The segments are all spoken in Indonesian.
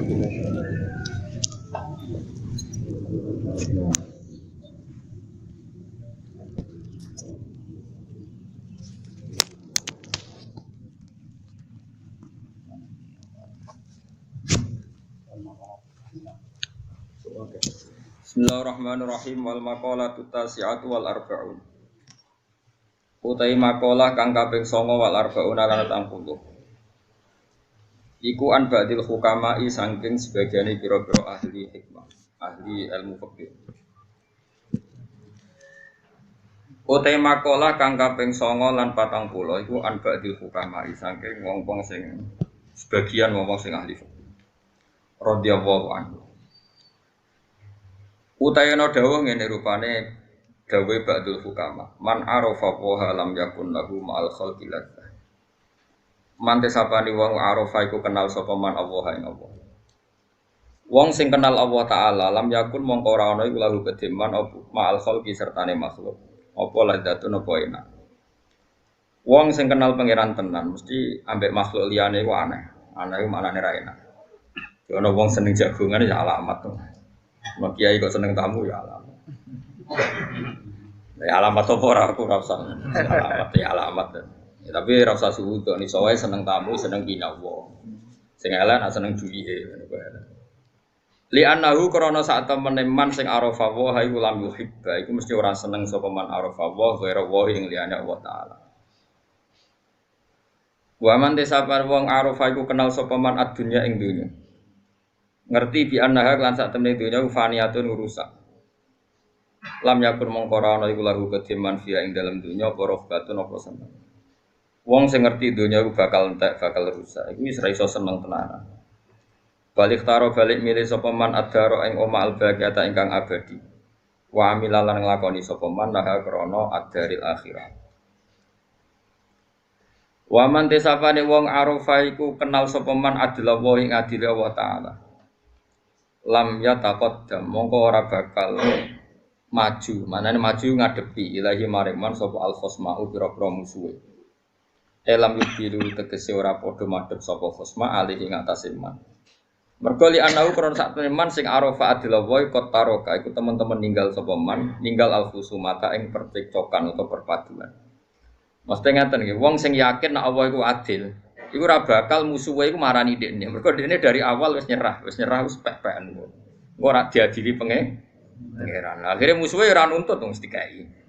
Bismillahirrahmanirrahim wal maqalatu tasi'atu wal arba'un. Utai maqalah kang kaping 9 wal arba'un lan 40. Iku an ba'dil hukama'i saking sebagiane pira-pira ahli hikmah, ahli ilmu fikih. Utai maqalah kang kaping 9 lan 40 iku an ba'dil hukama'i saking wong-wong sing sebagian wong-wong sing ahli fikih. Radhiyallahu anhu. Utayana dawuh ngene rupane dawuh ba'dul hukama. Man arafa wa lam yakun lahu ma'al khalqi ladzah. Man tesapani wong arafa iku kenal sapa man Allah ing Allah. Wong sing kenal Allah taala lam yakun mongko ora ana iku lahu kediman apa ma'al khalqi sertane makhluk. Apa ladzatun apa enak. Wong sing kenal pangeran tenan mesti ambek makhluk liyane iku aneh. Aneh iku maknane ra enak. Ya ana wong seneng jagongan ya alamat to. Mak kiai kok seneng tamu ya alamat. Ya alamat apa ora aku ora usah. Alamat ya alamat. Ya, tapi ora usah suudon iso wae seneng tamu, seneng pinawa. Sing elek nak seneng duwike ngono kuwi. Li annahu krana sak temene man sing arafa wa iku lam yuhibba iku mesti ora seneng sapa man arafa wa ghairu wa ing liyane Allah taala. Wa man tesapar wong arafa iku kenal sapa man ad-dunya ing dunya. Ngerti bi annaha lan sak temene dunya faniyatun rusak. Lam yakun mongko ora ana iku lahu kediman fiya ing dalam dunya apa rohbatun apa seneng. Wong sing ngerti dunya iku bakal entek, bakal rusak. Iku wis ra iso seneng tenanan. Balik taro balik milih sapa man adaro ing oma al-baqiyata ingkang abadi. Wa amilalan nglakoni sapa man naha krana ad-daril akhirah. Wa man tesapane wong arafa iku kenal sapa man adillah ing adile Allah taala. Lam yataqaddam mongko ora bakal maju, manane maju ngadepi ilahi mareman sapa al-khosma'u pira-pira musuhe. Elam yubilu tegese ora padha madhep sapa khosma alih ing atase man. Mergo li anahu krana sak teman sing arafa adilawai qataroka iku teman-teman ninggal sapa man, ninggal al-khusumata ing percekcokan atau perpaduan. Mesti ngaten nggih, wong sing yakin nek Allah iku adil, iku ora bakal musuhe iku marani dekne. Mergo dekne dari awal wis nyerah wis pek-pekan. Engko ora diadili pangeran. Akhire musuhe ora nuntut wong mesti kae.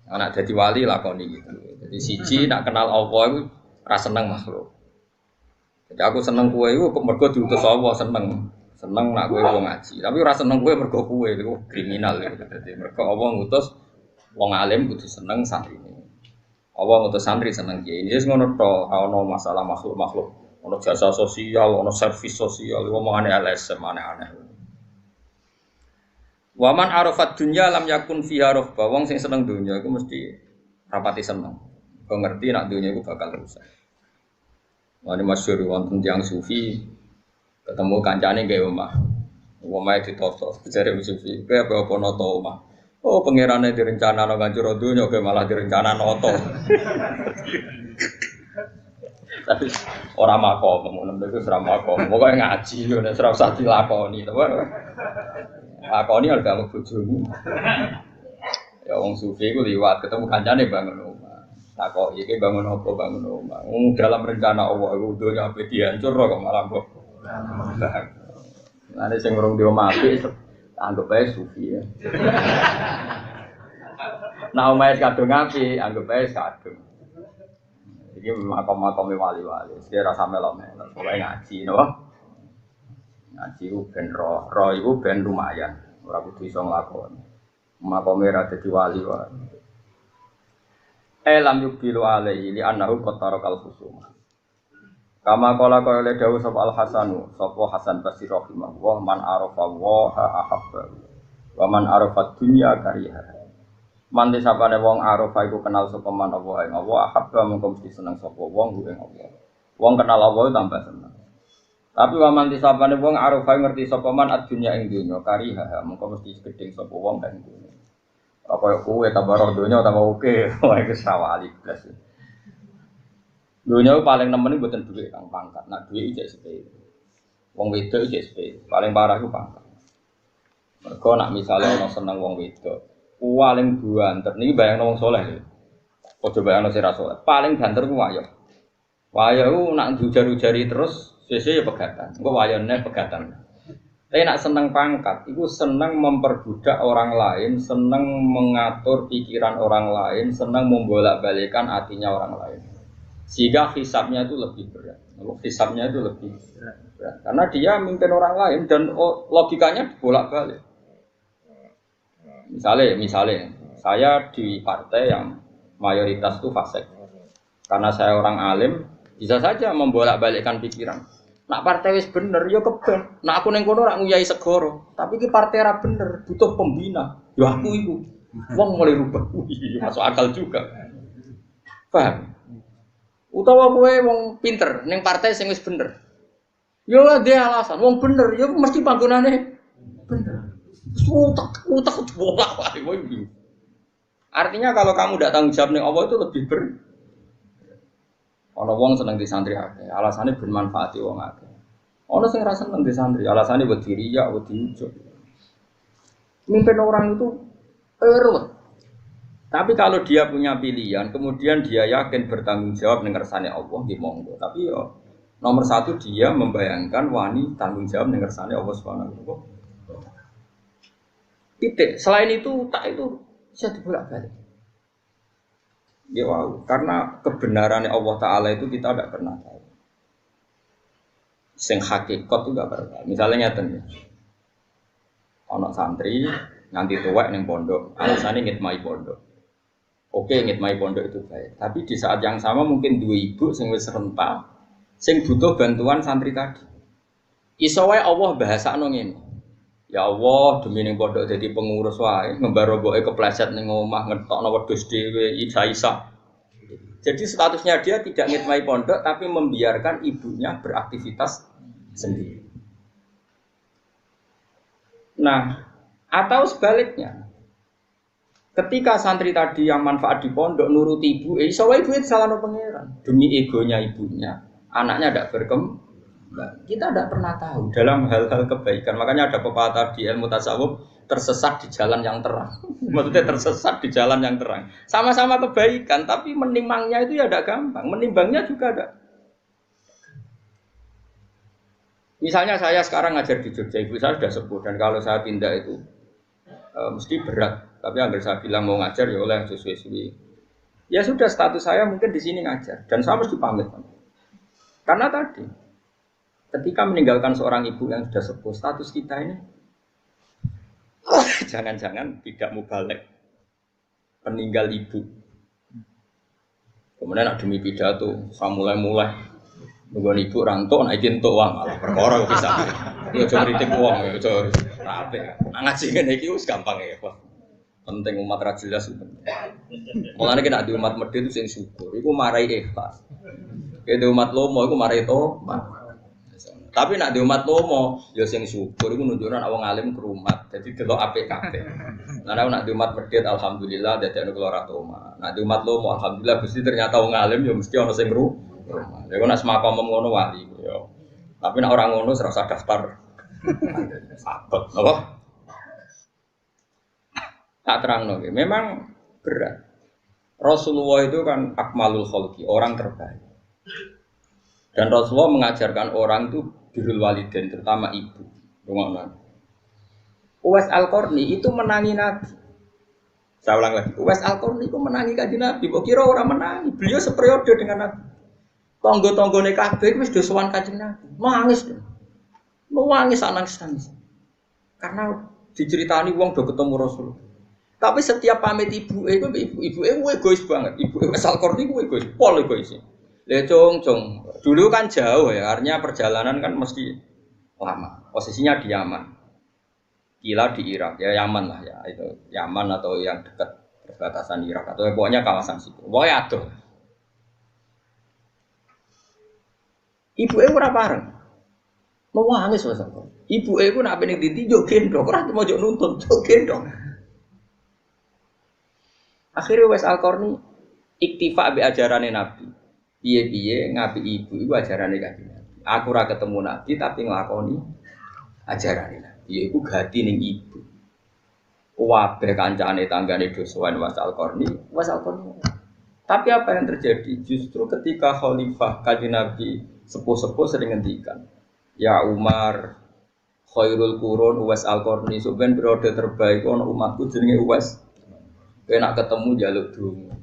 Anak dadi wali lakoni gitu. Jadi siji nak kenal Allah iku ora seneng makhluk. Jadi aku seneng kowe iku mergo diutus Allah seneng. Seneng nak kowe wong ngaji. Tapi ora seneng kowe mergo kowe iku kriminal gitu. Jadi mergo Allah ngutus wong alim kudu seneng santrine. Allah ngutus santri seneng kiai. Ini wis ngono to, ana masalah makhluk-makhluk. Ana jasa sosial, ana servis sosial, omongane LSM aneh-aneh. Waman arafat dunya lam yakun fiha rohba. Wong sing seneng dunya iku mesti rapati seneng. Kok ngerti nak dunya iku bakal rusak. Wani masyhur wonten tiyang sufi ketemu kancane gawe omah. Omahe ditoto, jare sufi, kowe apa noto omah. Oh pangerane direncana nang kanjur dunya kowe malah direncana noto. Tapi ora makom, ngono iku ora makom. Pokoke ngaji yo nek ora usah dilakoni to. Lakoni harga bojomu. Ya wong sufi iku liwat ketemu kancane bangun omah. Takoki iki bangun apa bangun omah. Dalam rencana Allah iku donya ape dihancur kok malah kok. Ane sing urung di omah apik anggap ae sufi ya. Nah omahe kadung apik anggap ae kadung. Iki makom-makome wali-wali. Sing ora sampe lho, pokoke ngaji napa? Ngaji ku ben roh iku ben lumayan, ora kudu iso nglakoni. Makome ra dadi wali wae. Lam yubilu alaihi li annahu qataraqal khusuma. Kama qala qala dawuh sapa al-Hasanu, sapa Hasan Basri rahimahullah man arafa wa ahabba wa man arafa dunya kariha. Man desapane wong arafa iku kenal sapa man Allah ing Allah ahabba mengko mesti seneng sapa wong ing Allah. Wong kenal Allah tambah seneng. Tapi waman disapane wong arafa ngerti sapa man ad-dunya ing dunya kariha mengko mesti gedeng sapa wong ing dunya. Apa kowe tambah roh dunya tambah oke, wae wis sawali blas. Dunya paling nemen mboten dhuwit kang pangkat, nak dhuwit ijek sepele. Wong wedok iki SP, paling parah iku pangkat. Mergo nak misale ana seneng wong wedok, paling banter niki bayangno wong saleh lho. Aja bayangno sira saleh. Paling banter ku wayo. Wayo ku nak jujar-jari terus sese ya pegatan. Engko wayone pegatan. Tapi nak seneng pangkat, itu seneng memperbudak orang lain, seneng mengatur pikiran orang lain, seneng membolak-balikan hatinya orang lain. Sehingga hisabnya itu lebih berat. Hisabnya itu lebih berat. Karena dia memimpin orang lain dan logikanya bolak-balik. Misalnya, saya di partai yang mayoritas itu fasik. Karena saya orang alim, bisa saja membolak-balikkan pikiran. Nak partai wis bener, yo keben. Nak aku neng kono rak nguyai segoro, tapi ki partai ra bener, butuh pembina. Yo aku iku. Wong mulai rubah. Masuk akal juga. Paham? Utawa kowe wong pinter neng partai sing wis bener. Yo dia alasan, wong bener, yo mesti panggonane bener. Utak bolak wae kowe. Artinya kalau kamu tidak tanggung jawab neng Allah itu lebih Ono wong seneng di santri akeh, alasane ben manfaati wong akeh. Ono sing ra seneng di santri, alasane wedi riya, wedi ujug. Mimpin orang itu ruwet. Tapi kalau dia punya pilihan, kemudian dia yakin bertanggung jawab ning kersane Allah, nggih monggo. Tapi yo nomor satu dia membayangkan wani tanggung jawab ning kersane Allah Subhanahu wa taala. Titik. Selain itu tak itu bisa dibolak-balik. Ya wow, karena kebenaran Allah Ta'ala itu kita tidak pernah tahu. Sing hakikat itu tidak pernah tahu. Misalnya nyata anak santri nanti tuwek ning pondok, alasannya ngitmai pondok. Oke, ngitmai pondok itu baik. Tapi di saat yang sama mungkin dua ibu sing wis rental, sing butuh bantuan santri tadi. Iso wae Allah bahasakno ngene. Ya Allah, demi ning pondok jadi pengurus wae, ngembaroboke kepleset ning omah ngetokno wedhus dhewe isa-isa. Jadi statusnya dia tidak ngitmai pondok tapi membiarkan ibunya beraktivitas sendiri. Nah, atau sebaliknya. Ketika santri tadi yang manfaat di pondok nurut ibu, iso wae ibu salahno pangeran. Demi egonya ibunya, anaknya tidak berkembang. Kita tidak pernah tahu dalam hal-hal kebaikan. Makanya ada pepatah di ilmu tasawuf, tersesat di jalan yang terang. Maksudnya tersesat di jalan yang terang. Sama-sama kebaikan, tapi menimangnya itu ya tidak gampang. Menimbangnya juga ada. Misalnya saya sekarang ngajar di Jogja, ibu saya sudah sepuh. Dan kalau saya pindah itu mesti berat. Tapi agar saya bilang mau ngajar ya oleh sesuai-sesuai. Ya sudah, status saya mungkin di sini ngajar. Dan saya mesti pamit. Karena tadi ketika meninggalkan seorang ibu yang sudah sepuh, status kita ini jangan-jangan tidak mubalek peninggal ibu. Kemudian ada demi pidato, saya mulai nungguan ibu rantok, nak izin tuh uang malah perkara bisa. Ya coba kritik uang, ya coba rapi. Ngaji ini itu gampang ya, Pak. Penting umat ra jelas itu. Mulane kena di umat medhit itu sing syukur, iku marai ikhlas. Kene umat lomo iku marai tobat. Tapi nak di umat lomo, ya sing syukur itu nunjukkan awang alim kerumat. Jadi delok apik kabeh. Nah, nak di umat medhit alhamdulillah dadi ana kula ora toma. Nak di umat lomo alhamdulillah Gusti ternyata wong alim ya mesti ana sing kerumat. Ya kok nak semapam ngono wali ya. Tapi nak orang ngono ora usah daftar. Sabet apa? Tak terangno nggih. Memang berat. Rasulullah itu kan akmalul khalqi, orang terbaik. Dan Rasulullah mengajarkan orang itu birrul walidain, terutama ibu. Uwais Al-Qarni itu menangi Nabi. Saya ulang lagi, Uwais Al-Qarni itu menangi kanjeng Nabi. Kok kira orang menangi? Beliau seperiode dengan Nabi. Tonggo-tonggone kabeh wis do sowan kanjeng Nabi. Nangis. Nangis nangis. Karena diceritani wong do ketemu Rasul. Tapi setiap pamit ibu egois banget. Ibu Uwais Al-Qarni ku egois, pol egois. Lecong, dulu kan jauh ya, artinya perjalanan kan mesti lama. Posisinya di Yaman, Kila di Irak, ya Yaman lah ya, itu Yaman atau yang dekat perbatasan Irak atau pokoknya kawasan situ. Pokoknya aduh. Ibu ora bareng, mau nangis wasal. Ibu nak pening diti jo gendong, ora mau jo nuntun jo gendong. Akhirnya Uwais Al-Qarni iktifa be ajarane Nabi. Piye-piye ngapi ibu ajarane kanjeng Nabi. Aku ora ketemu Nabi tapi nglakoni ajaran Nabi. Iku gati ning ibu. Kabeh kancane tanggane do sowan Wasal Qarni, Wasal Qarni. Tapi apa yang terjadi? Justru ketika khalifah Kanjeng Nabi sepuh-sepuh sering ngendikan, ya Umar khairul qurun Uwais Al-Qarni, sampeyan periode terbaik ana umatku jenenge Uwais. Kowe nak ketemu njaluk donga.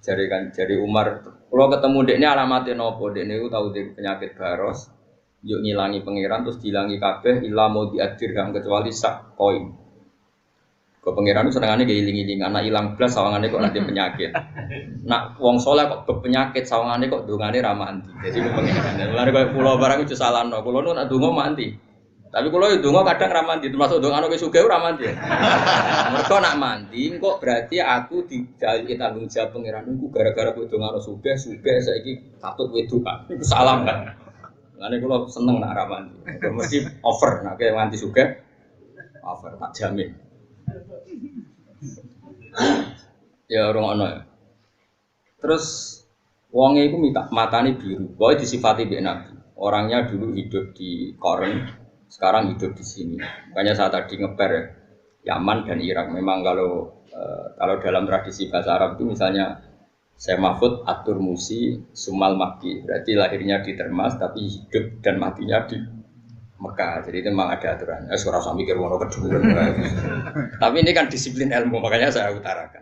Jari Umar, kalau ketemu dekne alamate napa? Dekne iku tau penyakit baros, yo ngilangi pangeran terus dilangi kabeh ila mau diadirkan kecuali sak koin. Kok pangeran senengane ge iling-iling anak ilang blas sawangane kok nanti penyakit. Nak wong saleh kok penyakit sawangane kok dongane ra mandi. Jadi ku pangeran. Lare koyo kula barang iku salahno. Kula nu nak donga mandi. Tapi kula yo donga kadang ra mandi, termasuk dongane kowe sugih ora mandi. Mergo nak mandi kok berarti aku dijaliki tanggung jawab pangeran iku gara-gara kowe dongane sugih saiki katut kowe doa. Iku salam kan. Lane kula seneng nak ra mandi. Mesti over nak kowe nganti sugih over tak jamin. Ya orang ono ya. Terus wonge iku matane biru. Pokoke disifati mbek Nabi. Orangnya dulu hidup di Koren, sekarang hidup di sini. Makanya saat tadi ngeper ya, Yaman dan Irak. Memang kalau dalam tradisi bahasa Arab itu misalnya Syekh Mahfud At-Turmusi Sumal Makki, berarti lahirnya di Termas tapi hidup dan matinya di Mekah. Jadi itu memang ada aturan. Ora usah mikir ngono kedulur. Tapi ini kan disiplin ilmu, makanya saya utarakan.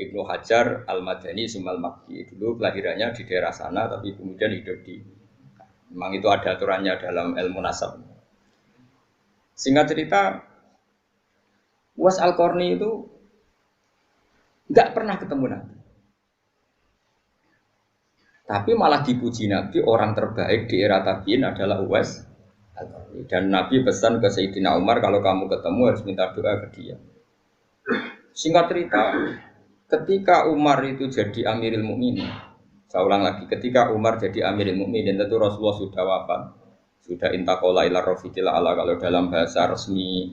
Ibnu Hajar Al-Madani Sumal Makki dulu kelahirannya di daerah sana tapi kemudian hidup di, memang itu ada aturannya dalam ilmu nasab. Singkat cerita, Uwais Al-Qarni itu nggak pernah ketemu Nabi, tapi malah dipuji Nabi orang terbaik di era tabiin adalah Uwais Al-Qarni. Dan Nabi pesan ke Sayyidina Umar kalau kamu ketemu harus minta doa ke dia. Singkat cerita, ketika Umar itu jadi Amirul Mukminin, saya ulang lagi, ketika Umar jadi Amirul Mukminin tentu Rasulullah sudah wafat, sudah intaqala ila rafiqil ala. Kalau dalam bahasa resmi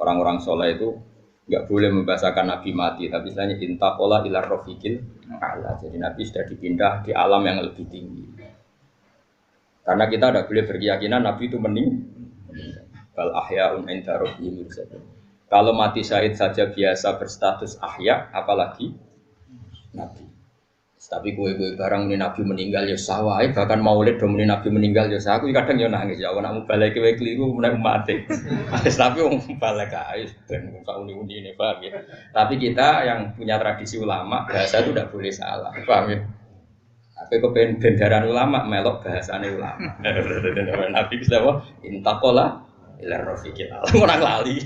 orang-orang soleh itu nggak boleh membahasakan Nabi mati, tapi istilahnya intaqala ila rafiqil ala. Jadi Nabi sudah dipindah di alam yang lebih tinggi. Karena kita tidak boleh berkeyakinan Nabi itu bal ahya'un 'inda rabbihim yurzaqun. Kalau mati syahid saja biasa berstatus ahya, apalagi Nabi. Tapi gue barang ini Nabi meninggal ya sawah, bahkan maulid dong ini Nabi meninggal ya sawah. Aku kadang ya nangis ya, nak balik ke keliru mulai mati. Tapi orang balik guys dan uni ini paham ya. Tapi kita yang punya tradisi ulama bahasa itu tidak boleh salah, paham ya. Tapi kepengen bendaran ulama melok bahasane ulama. Nabi kita apa? Intaqala ila rafiqil ala. Orang lali.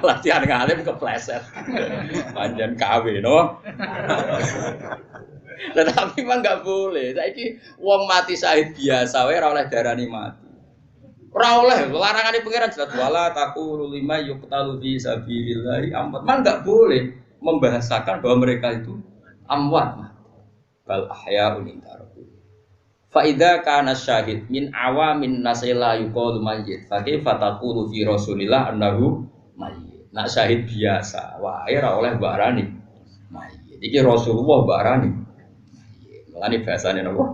Latihan ngalim kepleset. Panjen KW no. Tetapi memang enggak boleh. Saiki wong mati syahid biasa wae ora oleh darani mati. Ora oleh, larangane pangeran jelas wala taqulu lima yuqtalu fi sabilillah amwat. Memang enggak boleh membahasakan bahwa mereka itu amwat. Bal ahya'un inda rabbih. Fa idza kana syahid min awamin nasila yuqalu mayyit fa kaifa taqulu fi rasulillah annahu mayyit. Nak syahid biasa wae ora oleh barani mayyit. Iki Rasulullah barani mayyit. Mulane bahasane napa?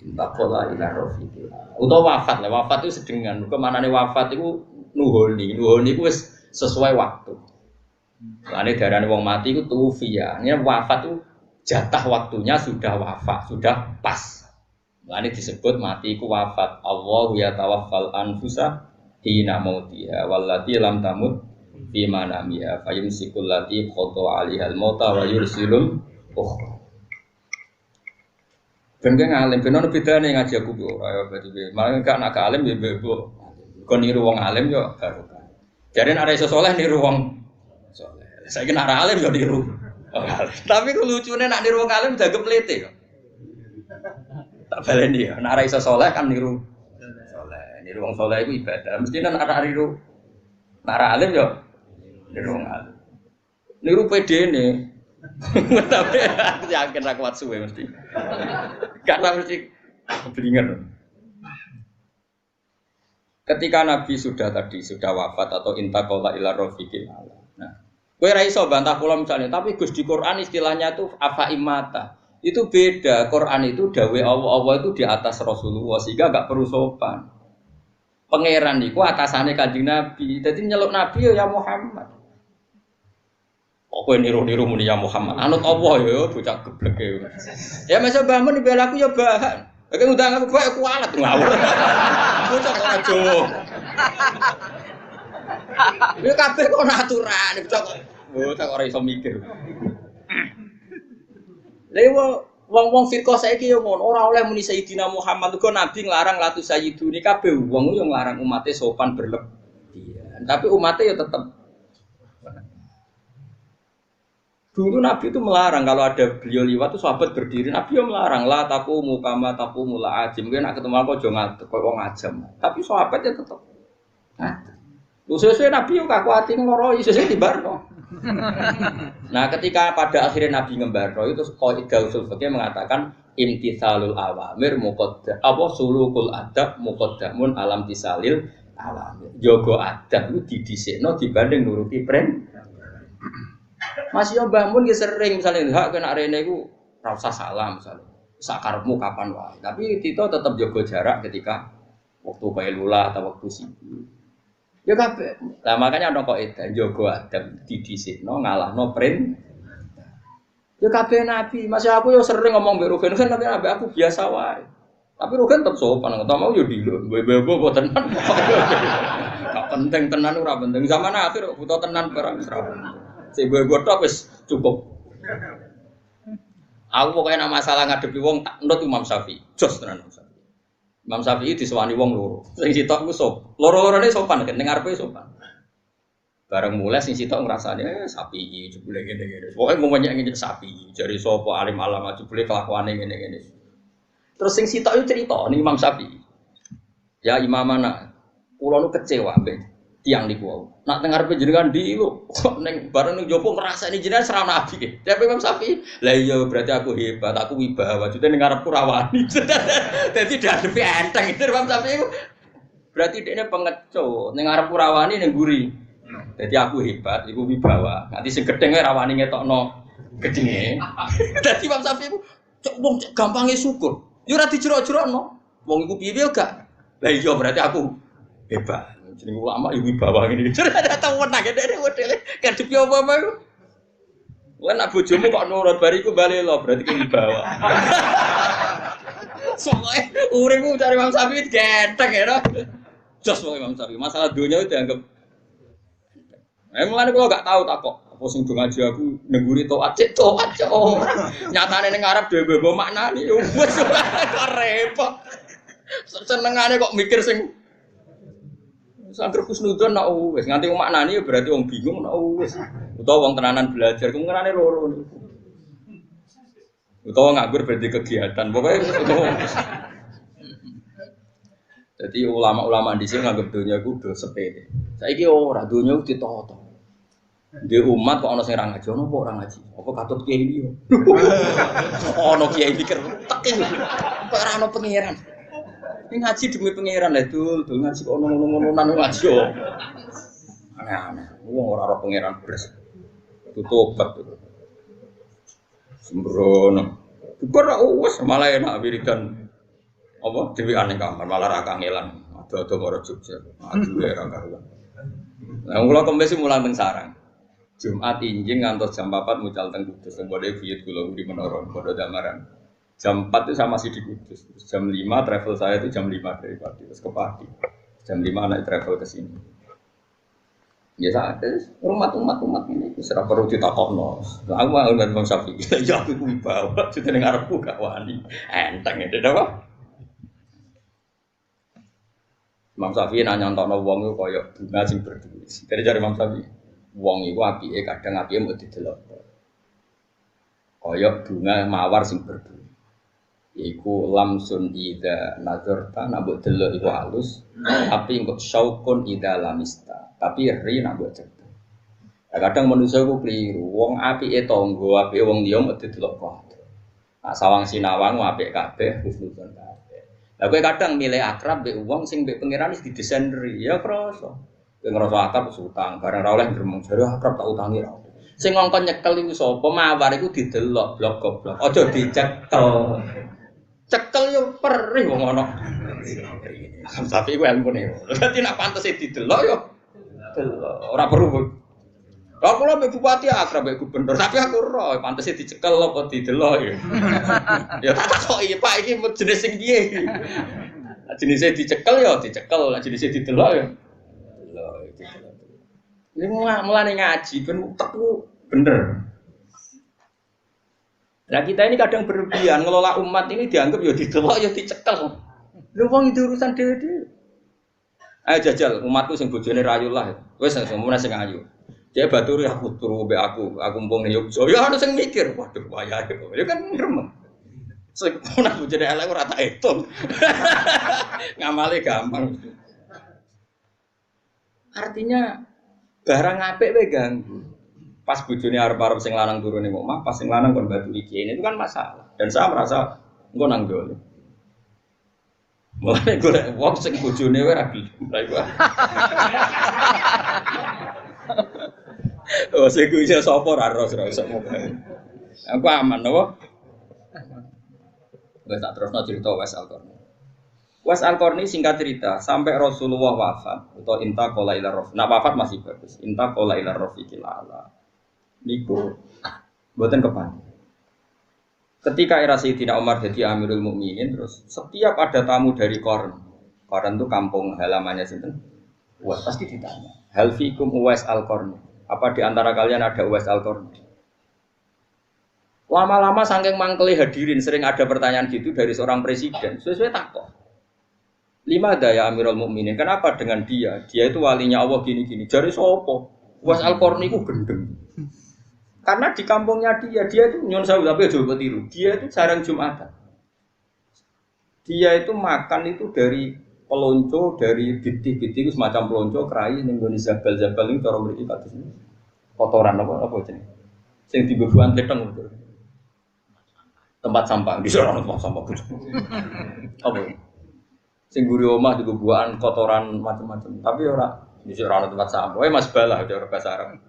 Intaqala ila rafiqil. Utawa wafat. Lah wafat itu sedengan. Kemanane wafat iku nuhoni. Nuhoni iku wis sesuai waktu. Mulane darane wong mati iku tufiya. Ini wafat itu jatah waktunya sudah wafat, sudah pas. Mulane disebut mati iku wafat. Allahu yatawaffal anfusa hina mautiha wallati lam tamut fi manamiha fayumsikul lati qata 'alaihal mauta wa yursilul ukhra. Ben ngalim ben ono bedane ngaji aku kok ora berarti malah gak nak alim ya bebo. Kon niru wong alim yo barokah. Jare nek iso saleh niru wong saleh. Saiki nek ora alim yo niru. Tapi lucunya nak niru wong alim jaga plete kok. Tak baleni ya, nak iso saleh kan niru saleh. Niru wong saleh iku ibadah. Mesti nek ana niru nak alim yo niru wong alim. Niru pedene. Tapi aku yakin ra kuat suwe mesti. Karena mesti keblinger. Ketika Nabi sudah wafat atau intaqala ila rafiqil ala. Nah, kowe ra iso bantah kula misalnya, tapi Gus di Quran istilahnya itu afa imata. Itu beda. Quran itu dawe Allah itu di atas Rasulullah sehingga enggak perlu sopan. Pangeran niku atasane Kanjeng Nabi. Dadi nyeluk Nabi ya Muhammad. Kok kowe niru-niru muni ya Muhammad. Anut Allah ya bocah geblek e. Ya masa Mbah Mun bela aku ya bahan. Oke undang aku bae kualat ngawur. Bocah kok aja. Yo kabeh kok aturan bocah kok. Bocah kok ora iso mikir. Lewo wong-wong firqah saiki yo ngono, ora oleh muni Sayyidina Muhammad kok Nabi nglarang latu sayyiduni kabeh wong yo nglarang umate sopan berlebihan. Tapi umate yo tetep. Dulu Nabi itu melarang kalau ada beliau liwat itu sahabat berdiri, Nabi yo melarang la taqumu kama taqumu la ajim. Kowe nek ketemu aku aja ngadeg koyo wong ajam. Tapi sahabatnya tetep. Lu sesuai Nabi yo kaku ati ngloroi, sesuai dibarno. Nah, ketika pada akhirnya Nabi ngembarno itu qaidah usul fikih mengatakan imtitsalul awamir muqaddam apa sulukul adab muqaddamun alam tisalil awamir. Jogo adab itu didhisikno dibanding nuruti perintah. Mas yo Mbah Mun nggih sering misale hak kena rene iku ora usah salam misale. Sakarepmu kapan wae. Tapi Tito tetap jaga jarak ketika waktu bailula atau waktu sibuk. Ya kabeh. Lah makanya ana kok edan jaga adab didhisikno ngalahno print. Ya kabeh nabi, masih aku yo sering ngomong mbek Rugen kan tapi aku biasa wae. Tapi Rugen tetep sopan, ngono mau yo diluk, bebo tenan. Gak penting tenan ora penting. Zaman akhir butuh tenan barang ora penting. Sing bebo tok wis cukup. Aku pokoknya masalah ngadepi wong tak nut Imam Syafi'i. Jos tenan Imam Syafi'i. Imam Syafi'i disewani wong loro. Sing sitok ku sop. Loro-lorone sopan kan ning ngarepe sopan. Bareng mulai sing sitok ngrasane sapi jebule ngene-ngene. Pokoke ngomongnya ngene sapi. Jare sapa alim alama jebule kelakuane ngene-ngene. Terus sing sitok itu cerita ning Imam Syafi'i. Ya imamana kula nu kecewa mbek tiyang niku. Nak teng ngarepe jenengan ndi lho. Kok ning bareng ning jopo ngrasani jenengan serah nabi. Tapi Imam Syafi'i, lah iya berarti aku hebat, aku wibawa. Jute ning ngarepku rawani. Dadi diadepi enteng itu Imam Syafi'i. Berarti dekne pengecut, ning ngarepku rawani ning guri. Dadi aku hebat, iku wibawa. Nanti sing gedeng rawani ngetokno gedenge. Dadi Imam Syafi'i cok wong gampange syukur. Yo ora dijero-jerokno. Wong iku piye gak? Lah iya berarti aku hebat. Jeneng ulama ibu bawah ngene. Ada tau menang ngene modele kadepi apa-apa iku. Lan nak bojomu kok nurut bariku bali lho berarti ki bawah. Soale uripku cari Imam Syafi'i genteng ya. Jos wong Imam Syafi'i. Masalah dunia itu dianggap. Mulane kula gak tahu tak kok apa sing do ngaji aku nengguri taat cok. Nyatane ning Arab dhewe bebo maknani wis kok repot. Senengane kok mikir sing sangger husnudzon nak wis nganti maknani berarti wong bingung nak wis. Utawa wong tenanan belajar kemungkinane loro niku. Utawa nganggur berarti kegiatan. Pokoke jadi ulama-ulama di sini nganggep dunia ku do sepele. Saiki ora dunia ku ditata. Di umat kok ana sing ra ngaji, ono kok ora ngaji. Apa katut kiai iki yo. Ono kiai pikir tekin. Kok ora ono pangeran. Ini ngaji demi pangeran lah dul ngaji kok ngono-ngononan ngaji yo. Aneh-aneh. Wong ora ora pangeran blas. Tutupat. Sembrono. Bukan wis malah enak wiridan. Apa dhewean ning kamar malah ra kangelan. Ado-ado karo Jogja. Aduh ora karuan. Lah kula kempes mulang teng sarang. Jumat injing ngantos jam 4 mucal teng Kudus. Teng bodhe buyut kula di Menara, Bodo Damaran. Jam 4 itu saya masih di Kudus. Terus jam 5 travel saya itu jam 5 dari Pati terus ke Pati. Jam 5 naik travel ke sini. Ya saat umat ini serap perlu ditakokno. Lah aku mau ngene Bang Syafi'i. Ya aku kuwi bawa jeneng arepku gak wani. Enteng itu apa? Imam Syafi'i nanya nyantokno wong iku kaya bunga sing berduri. Dari jare Imam Syafi'i, wong iku apike kadang apike mbok didelok. Kaya bunga mawar sing berduri. Iku lamsun ida nazarta nambok delok iku halus tapi engko syaukun ida lamista tapi ri nambok cedhek. Kadang manusa iku kliru wong apike tangga apike wong liya mbok delok kok. Nah sawang sinawang apik kabeh husnuzon kabeh. Lah kowe kadang milih akrab mbek wong sing mbek pangeran wis didesain ri ya krasa. Kowe ngrasa akrab utang barang ra oleh gremeng jare akrab tak utangi ra. Sing ngongkon nyekel iku sapa? Mawar iku didelok blok goblok. Aja dicekel. Cekel yo perih wong ana. Tapi iku ilmune. Dadi nek pantes didelok yo delok. Ora perlu. Lah kula mbek bupati akrab mbek gubernur, tapi aku ora pantes dicekel apa didelok ya. Ya tak takoki, Pak iki jenis sing piye iki? Jenisnya dicekel ya dicekel, jenisnya didelok ya. Delok iki. Ini mulane ngaji ben utekku bener. Nah kita ini kadang berlebihan ngelola umat ini dianggap ya didelok ya dicekel. Lha wong itu urusan dhewe-dhewe. Ayo jajal umatku sing bojone rayu lah. Wis semono sing ayu. Dia baturi aku turu be aku mumpung ning Yogyakarta. Ya ana sing mikir, waduh wayahe kok. Ya kan gremeng. Sing ana bojone elek ora tak etung. Ngamale gampang. Artinya barang apik wae ganggu. Pas bojone arep-arep sing lanang turu ning omah, pas sing lanang kon batu iki. Ini itu kan masalah. Dan saya merasa engko nang dole. Mulane golek wong sing bojone wae ra gelem. Oh, sing kuwi iso sapa ra iso mobil. Aku aman napa? Wes tak terusno cerita Wes Al-Qarni. Wes Al-Qarni singkat cerita, sampai Rasulullah wafat atau intaqala ila rafiq. Nah wafat masih bagus. Intaqala ila rafiqil a'la. Niku mboten kepan. Ketika era Sayyidina Umar jadi Amirul Mukminin, terus setiap ada tamu dari Qarn itu kampung halamannya sinten? Wah, pasti ditanya. Hal fikum Uwais Al-Qarni. Apa di antara kalian ada Uwais Al-Qarni? Lama-lama saking mangkeli hadirin sering ada pertanyaan gitu dari seorang presiden. Sesuai takut. Lima daya Amirul Mukminin. Kenapa dengan dia? Dia itu walinya Allah gini-gini. Jari sopo? Uwais Al-Qarni itu gendeng. Karena di kampungnya dia itu nyon sewu tapi coba tiru. Dia itu jarang Jumatan. Dia itu makan itu dari pelonco, dari biti-biti itu semacam pelonco, kerai, Indonesia zabal-zabal ini cara mriki kados kotoran apa jenenge. Sing dibebuan tleteng gitu. Tempat sampah di sana tempat sampah. Apa? Sing guri omah dibebuan kotoran macam-macam. Tapi ora di sana tempat sampah. Mas balah cara bahasa Arab.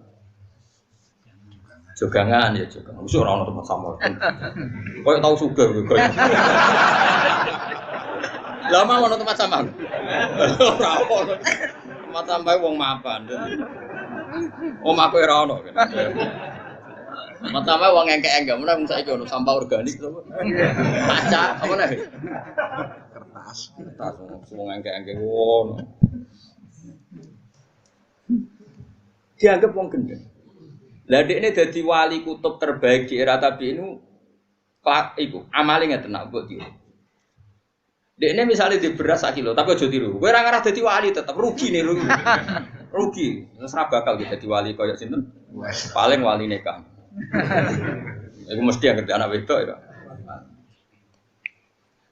Jogangan ya jogangan. Wis ora ono tempat sampah. Koyo tau sugih koyo. Lama ono tempat sampah. Ora ono. Tempat sampah wong mapan. Omah kowe ora ono. Tempat sampah wong engke-engke men saiki ono sampah organik to. Kaca apa nih? Kertas wong engke-engke ngono. Dianggap wong gendeng. Lah dekne dadi wali kutub terbaik di era tabi'in iku amale ngeten nak mbok tiru. Dekne misale di beras 1 kilo tapi aja tiru. Kowe ora ngarah dadi wali tetep rugi nih rugi. Rugi. Wis ora bakal dadi wali kaya sinten? Paling wali nikah. Iku mesti ngerti anak wedok ya.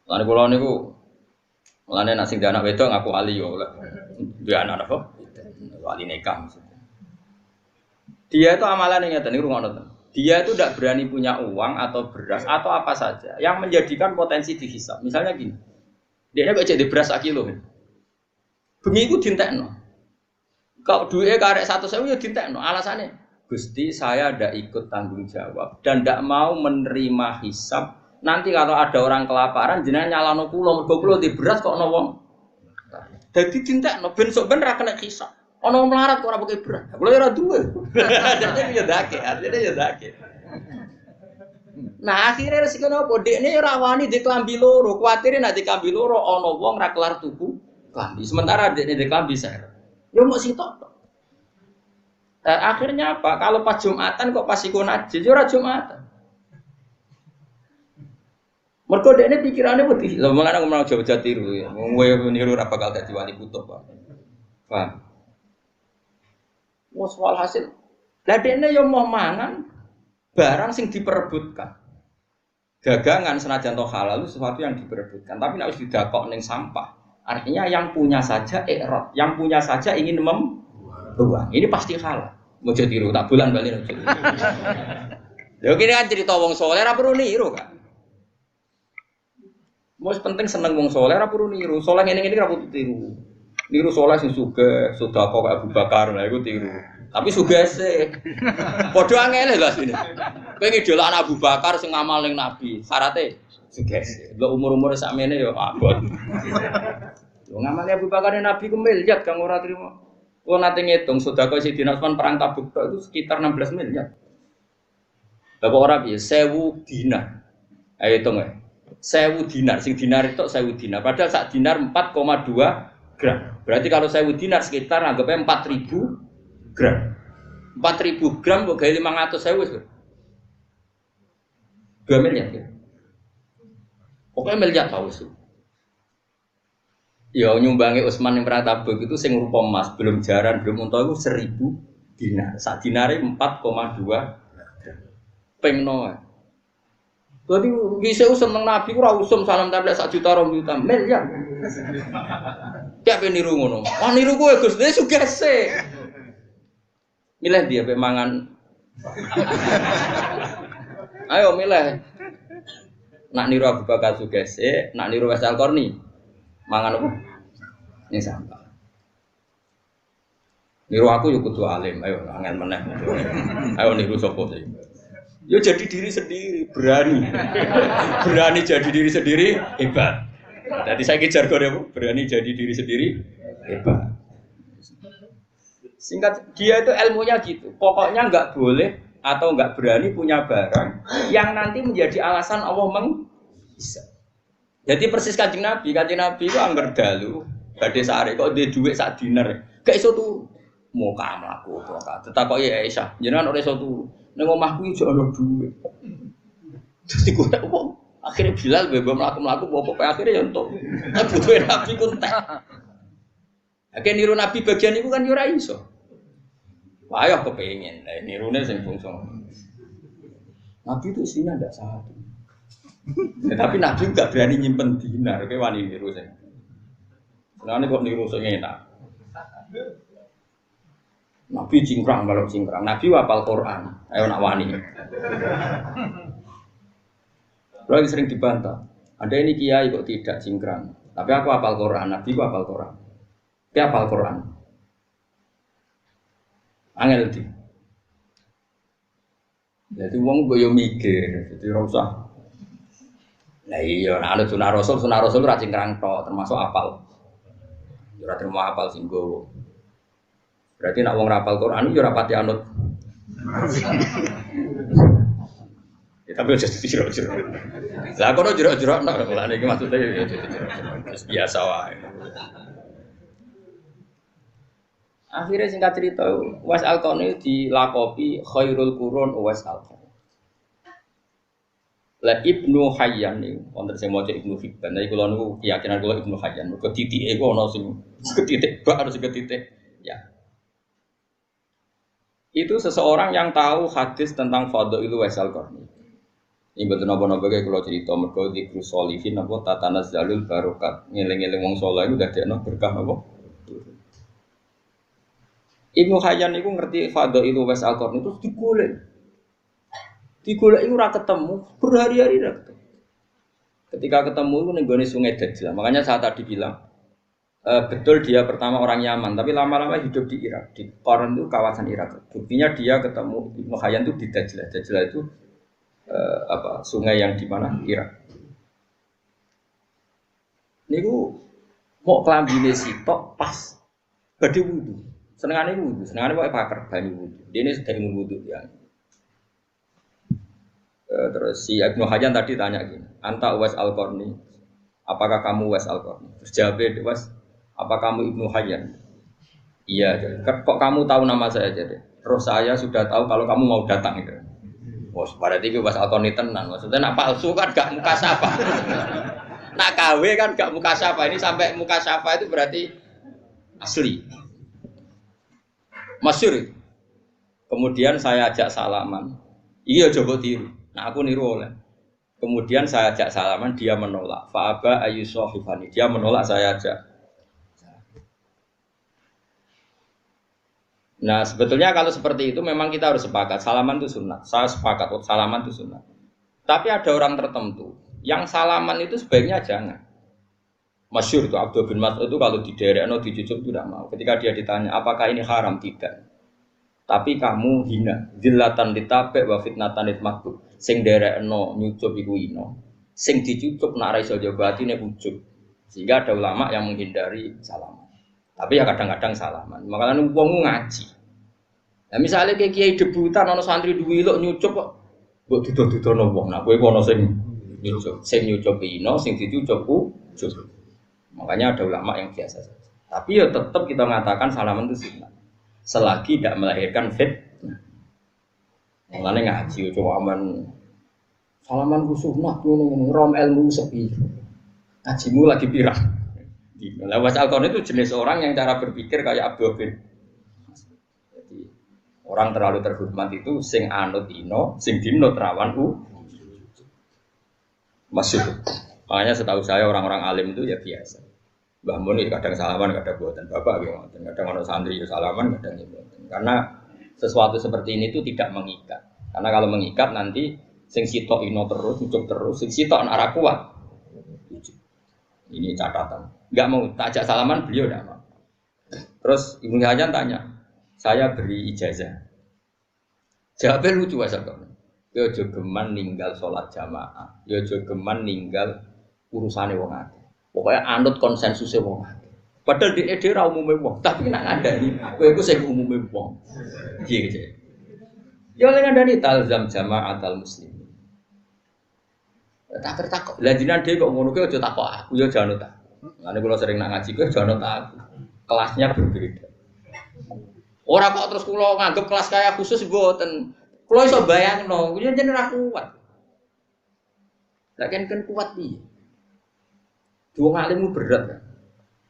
Lan kula niku mulane nek sing anak wedok ngaku wali yo oleh. Duwe anak apa? Wali nikah maksudnya. Dia itu amalannya ngeten niku ngono. Dia itu tidak berani punya uang atau beras atau apa saja yang menjadikan potensi dihisab. Misalnya gini. Dia nek cek di beras 1 kilo. Bengi iku dintekno. Kau duwe karek 100.000 ya dintekno. Alasannya Gusti saya ndak ikut tanggung jawab dan ndak mau menerima hisab. Nanti kalau ada orang kelaparan jenengan nyalano kula mergo kula di beras kok ono wong. Dadi dintekno ben sok ben ra kena hisab. Ono melarat kok ora pakai beras. Kulo ora duwe. Jadi ya dake, artinya ya dake. Nah, akhirnya resiko nopo? Dekne ora wani di klambi loro, kuwatire nek di klambi loro ana wong ra kelar tuku klambi. Sementara dekne di klambi saya. Yo mok sitok. Akhirnya apa? Kalau pas Jumatan kok pas iku najis, yo ora Jumatan. Mergo dekne pikirane wedi. Lha mangane aku mau coba tiru ya. Kowe niru ora bakal dadi wali kutub, Pak. Paham? Waswal hasil. Lah dekne yo mau mangan barang sing diperebutkan. Dagangan senajan to halal itu sesuatu yang diperebutkan, tapi nek wis didakok ning sampah, artinya yang punya saja ikrot, yang punya saja ingin membuang. Ini pasti halal. Mau tiru tak bulan bali. Lho kene kan cerita wong saleh ora perlu niru, Kak. Wis penting seneng wong saleh ora perlu niru. Saleh ngene-ngene ora perlu tiru. Niru saleh sing sugih, sedekah kaya Abu Bakar, lha iku tiru. Tapi sugese. Padha angele lho sini. Kowe ngidolakno Abu Bakar sing ngamal ning Nabi. Syaraté sugese. Lho umur-umure sakmene ya abot. Lho ngamal Abu Bakar ning Nabi ku miliar kang ora trimo. Kulo nate ngitung sedekah Sidina Utsman perang Tabuk itu sekitar 16 miliar. Bapak ora piye 1000 dinar. Ayo hitung ya. 1000 dinar, sing dinar itu 1000 dinar. Padahal sak dinar 4,2 gram. Berarti kalau 1000 dinar sekitar anggapnya 4000 gram. 4000 gram kok gawe 500.000 wis. 2 miliar ya. Pokoknya miliar tau sih. Ya nyumbangi Utsman yang perang Tabuk itu sing rupa emas, belum jaran, belum unta itu 1000 dinar. Sak dinare 4,2 pengno. Jadi bisa usum nang Nabi ora usum salam tablet 1 juta 2 juta miliar. Tiap niru ngono. Wah niru kowe Gus, dhewe sugese. Milih dia pe mangan. Ayo milih. Nak niru Abu Bakar sugese, nak niru Wes Al-Qarni. Mangan apa? Ini sampah. Niru aku yo kudu alim, ayo angel meneh. Ayo niru sapa sih? Yo jadi diri sendiri, berani. Berani jadi diri sendiri, hebat. Jadi saya kejar jargon berani jadi diri sendiri, hebat. Singkat dia itu ilmunya gitu. Pokoknya nggak boleh atau nggak berani punya barang yang nanti menjadi alasan Allah bisa. Jadi persis Kanjeng Nabi itu angger dalu, badhe sare kok ndek dhuwit sak dinar. Gak iso tuh muka mlaku kok. Tetakoki Aisyah, jenengan ora iso tuh. Ning omahku iki ono dhuwit. Dadi kok akhirnya Bilal bebas mlaku-mlaku apa akhirnya ya entuk. Butuhe Nabi ku entek. Akhirnya niru Nabi bagian itu kan yo ora iso. Wah, ayo kepengin. Nirune sing bungsu. Nabi itu isinya ndak satu. Tapi Nabi enggak berani nyimpen dinar, kowe wani niru sing. Senane kok niru sing enak. Nabi cingkrang kalau cingkrang. Nabi hafal Quran. Ayo nak wani. Lagi sering dibantah. Ada ini kiai kok tidak cingkrang. Tapi aku hafal Quran. Nabi ku hafal Quran. Dia hafal Quran. Angel di. Jadi wong gue yo mikir. Jadi ora usah. Nah iya, ana sunah Rasul ora cingkrang tok, termasuk hafal. Ora terima hafal sing gowo. Berarti nak wong rapal Quran yo ora pati anut. Ya tapi aja jero-jero. Lah kono jero-jero nek lane iki maksude ya jero-jero. Biasa wae. Akhirnya singkat cerita, Uwais Al-Qarni dilakopi khairul qurun Uwais Al-Qarni. Lah Ibnu Hayyan niku wonten sing maca Ibnu Hibban. Nek kula niku keyakinan kula Ibnu Hayyan mergo titike ku ana sing ketitik bak harus ketitik. Ya. Itu seseorang yang tahu hadis tentang fadhailul Uwais Al-Qarni. Ini betul napa-napa kaya kula cerita mergo dzikru sholihin napa tatanazzalul barokat. Ngeling-eling wong saleh iku dadekno berkah napa? Ibnu Hayyan itu ngerti fadhailul Uwais Al-Qarni itu digolek. Digolek itu ora ketemu, berhari-hari ora ketemu. Ketika ketemu itu ning gone Sungai Dajjal. Makanya saya tadi bilang betul dia pertama orang Yaman, tapi lama-lama hidup di Irak. Di Qoran itu kawasan Irak. Buktinya dia ketemu Ibnu Hayyan itu di Dajjal. Dajjal itu sungai yang di mana? Irak. Niku mau klambine sitok pas badhe wudu. Senengane pokoke pakar banyu wudu. Dene sedang wudu ya. Terus si Ibnu Hayyan tadi tanya gini, Anta Uwais Al-Qarni, apakah kamu Uwais Al-Qarni? Terus jawabnya, Uwais, apa kamu Ibnu Hayyan? Iya, kok kamu tahu nama saya jadi? Terus saya sudah tahu kalau kamu mau datang gitu. Wah, berarti Uwais Al-Qarni tenan. Maksudnya nak palsu kan gak muka sapa. Nak KW kan gak muka sapa. Ini sampai muka sapa itu berarti asli. Masyhur. Kemudian saya ajak salaman. Iya coba tiru. Nah aku niru oleh. Kemudian saya ajak salaman, dia menolak. Fa'aba ayyusohifani. Dia menolak, saya ajak. Nah sebetulnya kalau seperti itu memang kita harus sepakat. Salaman itu sunnah. Saya sepakat, salaman itu sunnah. Tapi ada orang tertentu yang salaman itu sebaiknya jangan. Masyhur itu Abdul bin Mas'ud itu kalau di daerah dicucuk itu tidak mau. Ketika dia ditanya apakah ini haram, tidak. Tapi kamu hina, zillatan ditabe wa fitnatan ditmaktu. Sing derekno nyucup iku ino, sing dicucup nak ra iso jaga atine ujub. Sehingga ada ulama yang menghindari salaman. Tapi ya kadang-kadang salaman. Makanya wong ngaji. Nah, misalnya kayak kiai debutan ana santri duwi lho nyucup kok mbok dudu-dudono wong. Nah, kowe ana sing nyucup ino, sing dicucup ujub. Makanya ada ulama yang biasa saja. Tapi ya tetap kita mengatakan salaman itu sunnah. Selagi tidak melahirkan fitnah. Mulane ngaji coba aman. Salaman ku sunnah ngono rom ilmu sepi. Ngajimu lagi pirang. Lah Al-Qarni itu jenis orang yang cara berpikir kayak Abdul bin. Jadi orang terlalu terhormat itu sing anut ino, sing dinut rawan masuk. Makanya setahu saya orang-orang alim itu ya biasa. Mbah Mun kadang salaman, kadang buatan bapak, kadang orang santri salaman, kadang buatan. Karena sesuatu seperti ini itu tidak mengikat. Karena kalau mengikat nanti sing sitok ino terus, ucap terus, sing sitok arah kuat. Ini catatan. Enggak mau tajak salaman beliau enggak mau. Terus Ibu Hajan tanya, saya beri ijazah. Jawabnya lucu asal. Yo jogeman ninggal sholat jamaah, yo jogeman ninggal urusane wong akeh. Pokoknya anut konsensusnya wong akeh. Padahal di ide ra umume wong, tapi nek ngandani kowe iku sing umume wong. Piye gitu. Ya oleh ngandani talzam jama'atal muslimin. Tak tertakok. Lah jinan dhewe kok ngono kuwi aja takok aku, ya janut tak. Ngene kula sering nak ngaji kuwi janut aku. Kelasnya berbeda. Ora kok terus kula nganggep kelas kaya khusus mboten. Kula iso bayangno, kuwi jenenge ra kuat. Lah kan kuat piye? Dua ngalimmu berat kan?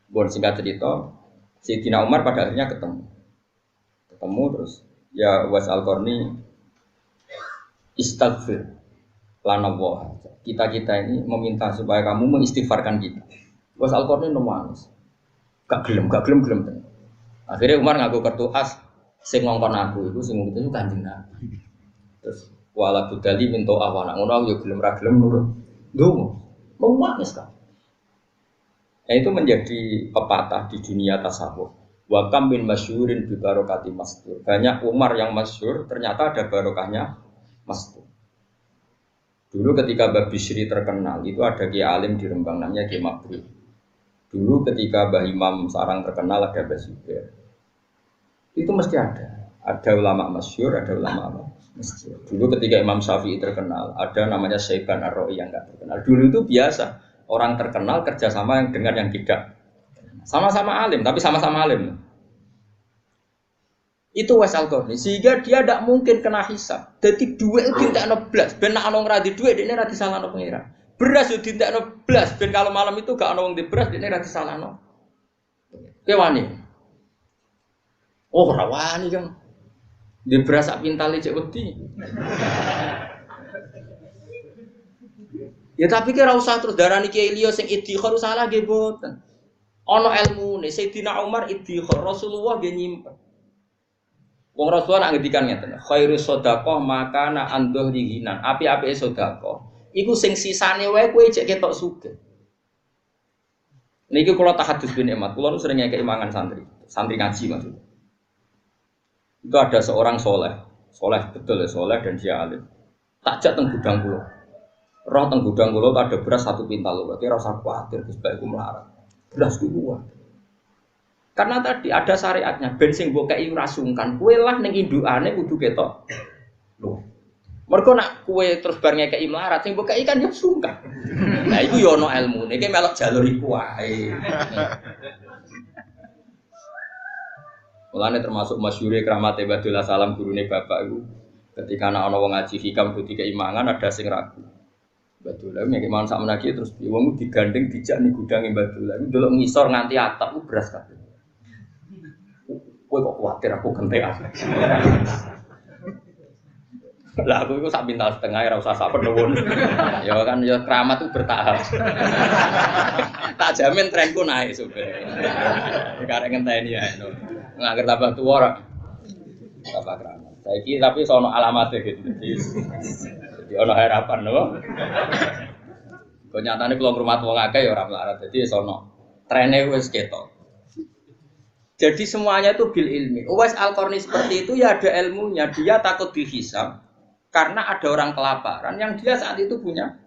Bon singkat cerita, Sayyidina Umar pada akhirnya ketemu terus ya was Al-Qarni istaghfir lana Allah. Kita ini meminta supaya kamu mengistighfarkan kita. Was Al-Qarni nangis, gak gelem. Akhirnya Umar ngaku kartu as, sing ngongkon aku itu sing itu Kanjeng Nabi. Terus wala budali minta awana ngono yo gelem ra gelem nurut. Ndonga, nangis kan. Nah, itu menjadi pepatah di dunia tasawuf. Wa kam min masyhurin bi barokati mastur. Banyak Umar yang masyhur ternyata ada barokahnya mastur. Dulu ketika Mbah Bisri terkenal itu ada kiai alim di Rembang namanya Kiai Mabrur. Dulu ketika Mbah Imam Sarang terkenal ada Mbah Zubair. Itu mesti ada. Ada ulama masyhur, ada ulama masyhur. Dulu ketika Imam Syafi'i terkenal, ada namanya Syaiban Ar-Ra'i yang enggak terkenal. Dulu itu biasa. Orang terkenal kerjasama yang dengan yang tidak sama-sama alim, tapi sama-sama alim. Itu was Al-Qarni, sehingga dia tidak mungkin kena hisab. Jadi duit itu tidak blas, ben nak ono ngradi duit dene ra disalahno pengira. Beras yo tidak blas, ben kalau malam itu gak ono wong di beras dene ra disalahno. Kowe wani. Oh, ora wani kan. Di beras sak pintale cek wedi. Ya tapi kira usah terus darani kiai liya sing idhikhar salah nggih mboten. Ana ilmune Sayyidina Umar idhikhar, Rasulullah nggih nyimpen. Wong Rasulullah nak ngendikan ngeten, khairus shadaqah makana an dhuhrihinan. Api-apike sedekah iku sing sisane wae kowe cek ketok sugih. Niki kula tahadus bin Ahmad, kula nu sering ngekeki mangan santri ngaji maksud. Itu ada seorang soleh betul ya soleh dan dia alim. Takjak teng gudang kula. Roh teng gudang kula ada beras 1 pintal, berarti ora usah kuwatir Gus Bae ku melarat. Beras ku kuat. Karena tadi ada syariatnya, ben sing mbok kei ora sungkan, kowe lah ning indukane kudu ketok. Lho. Mergo nak kowe terus bar ngekeki melarat, sing mbok kei kan yo sungkan. Nah iku yo ana ilmune, iki melok jalur iku wae. Mulane termasuk masyhure kramate Badullah Salam gurune bapak iku ketika ana wong ngaji hikam kudu keimangan ada sing ragu. Badullah nek mangan sak menaki terus wong digandeng dijak ning gudange Badullah. Iku delok ngisor nganti atap ku beras kabeh. Kowe kok kuwatir aku gentekan. Lah aku iku sak pintal setengah ora usah sak penuwun. Ya kan ya keramat itu bertahap. Tak jamin trenku naik supaya. Karek ngenteni ya. Nggak tambah tua ora. Tambah keramat. Saiki tapi sono alamate gitu. Jadi ono harapan lho. Kok nyatane kula ngrumat wong akeh ya ora melarat. Dadi sono trene wis ketok. Jadi semuanya itu bil ilmi. Uwais Al-Qarni seperti itu ya ada ilmunya. Dia takut dihisab karena ada orang kelaparan yang dia saat itu punya.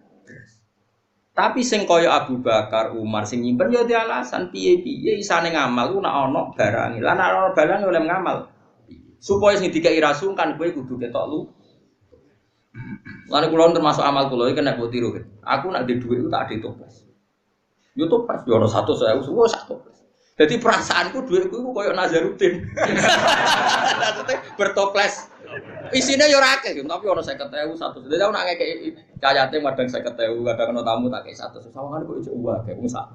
Tapi sing kaya Abu Bakar, Umar sing nyimpen ya dia alasan piye-piye isane ngamal ku nek ana barang. Lah nek ana barang oleh ngamal. Supaya sing dikai rasungkan kowe kudu ketok lu. Lan kula termasuk amal kula iki nek mbok tiru. Aku nek duwe dhuwit ku tak ade toples. Yo toples yo ana 100.000 semua sak toples. Jadi perasaanku duitku itu koyo Nazaruddin. Maksudnya bertoples. Isinya yo ora akeh, tapi ono 50.000 100. Dadi aku nak ngekeki cayate madang 50.000, kadang ono tamu tak kei 100. Sawangane kok ijo wae, wong sak.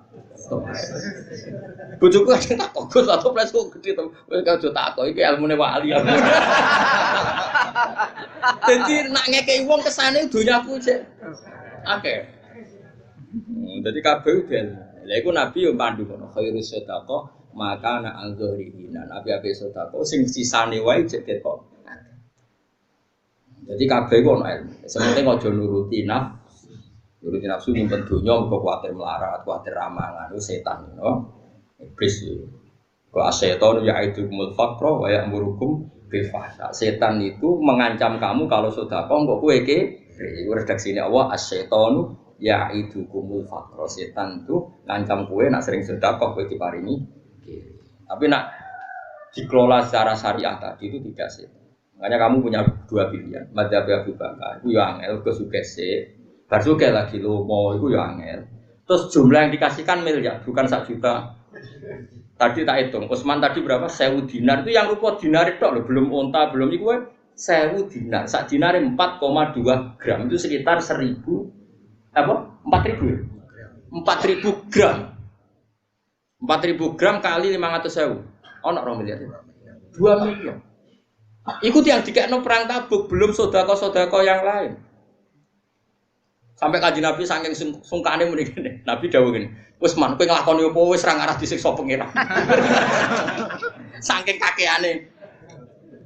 Bojoku kadang tak kok toples kok gede to. Wis aja takok iki ilmune wali. Dadi nak ngekeki wong kesane donyaku sik akeh. Dadi kabeh ben lha iku Nabi yo pandu ngono, khairus sedekah maka ana al-dzahirina. Nabi sedekah sing sisane wae jek ketok. Jadi kabeh ku ono ilmu. Sementing aja nuruti nafsu. Nuruti nafsu nyimpen donya mergo kuwatir melarat, kuwatir ramangan, itu setan, no? Iblis yo. Wa asyaiton ya'idukumul faqra wa ya'murukum bil fahsya. Setan itu mengancam kamu kalau sedekah kok kowe iki redaksine Allah asyaitonu ya'idukumul faqra. Setan itu ngancam kowe nak sering sedekah kowe diparingi. Tapi nak dikelola secara syariah tadi itu tidak setan. Makanya kamu punya dua pilihan. Madzhab Abu Bakar itu ya angel, kesukese. Bar sugih lagi lomo itu ya angel. Terus jumlah yang dikasihkan miliar, bukan 1 juta. Tadi tak hitung. Utsman tadi berapa? 1000 dinar. Itu yang rupa dinar itu loh, belum unta, belum itu 1000 dinar. Sak dinar 4,2 gram itu sekitar 1000 apa? 4000 gram. 4000 gram kali 500.000. Ono 2 miliar. 2 miliar. Ikut yang dikekno perang Tabuk, belum sedekah-sedekah yang lain. Sampai Kanjeng Nabi saking sungkane muni ngene. Nabi dawuh ngene, "Wis man kowe nglakoni apa wis ra ngarah disiksa pengira." Saking kakeane.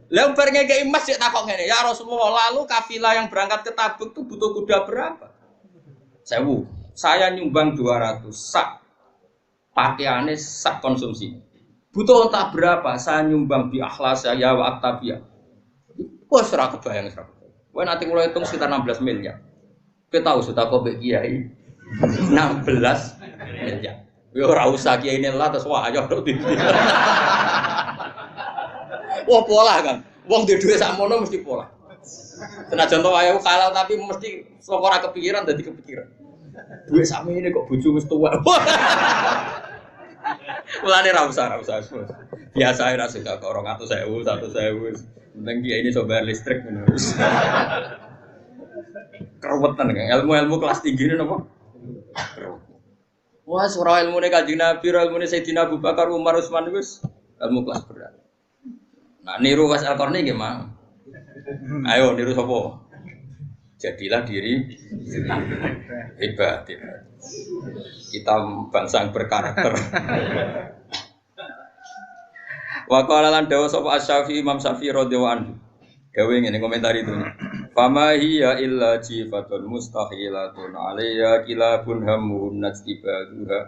Lah bar ngekeki emas sik takok ngene, "Ya Rasulullah, lalu kafilah yang berangkat ke Tabuk itu butuh kuda berapa?" 1000. Saya nyumbang 200 sak. Pakaiane sak konsumsi. Butuh entah berapa, saya nyumbang bi akhlas saya wa aktabiyah. Wah, ora kebayang ora. Kowe nanti mulai hitung sekitar 16 miliar. Kowe tahu sudah kok mbek kiai 16 miliar. Yo ora usah kiai ini lah terus wah ayo tok di. Wah, pola kan. Wong duwe dhuwit sakmono mesti pola. Senajan to ayo kalah tapi mesti sok ora kepikiran dadi kepikiran. Dhuwit sakmene kok bojo wis tuwa. Mulane ra usah. Biasa ae ra suka kok 200.000, 100.000. Penting kiai ini coba listrik ngono. Keruwetan kan ilmu-ilmu kelas tinggi ini napa? Wah, surah ilmune Kanjeng Nabi, ilmune Sayyidina Abu Bakar, Umar, Utsman wis ilmu kelas berat. Nah, niru Uwais Al-Qarni nggih, Mang. Ayo niru sapa? Jadilah diri hebat. Kita bangsa yang berkarakter. Wa qala lan dawa sapa Asy-Syafi'i Imam Syafi'i radhiyallahu anhu. Dawe ngene komentar itu. Fama hiya illa jifatun mustahilatun alayya kilabun hamun najtibaduha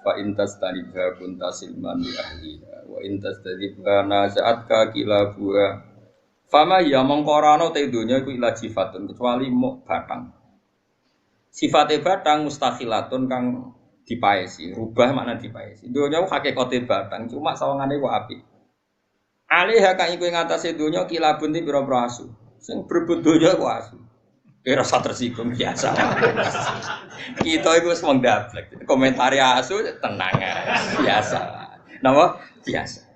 fa in tastalibha kunta silman li ahliha wa in tastadibha nasa'atka kilabuha. Fama hiya mongkorano te donya iku illa jifatun kecuali mok batang. Sifate batang mustahilatun kang dipaesi, rubah makna dipaesi. Donya hakikate batang cuma sawangane kok apik. Alih kang iku ing atase donya kilabun ti pira-pira asu. Sing berebut donya ku asu. Kira rasa tersinggung biasa. Kita iku wis wong dablek. Komentari asu tenang biasa. Napa? Biasa.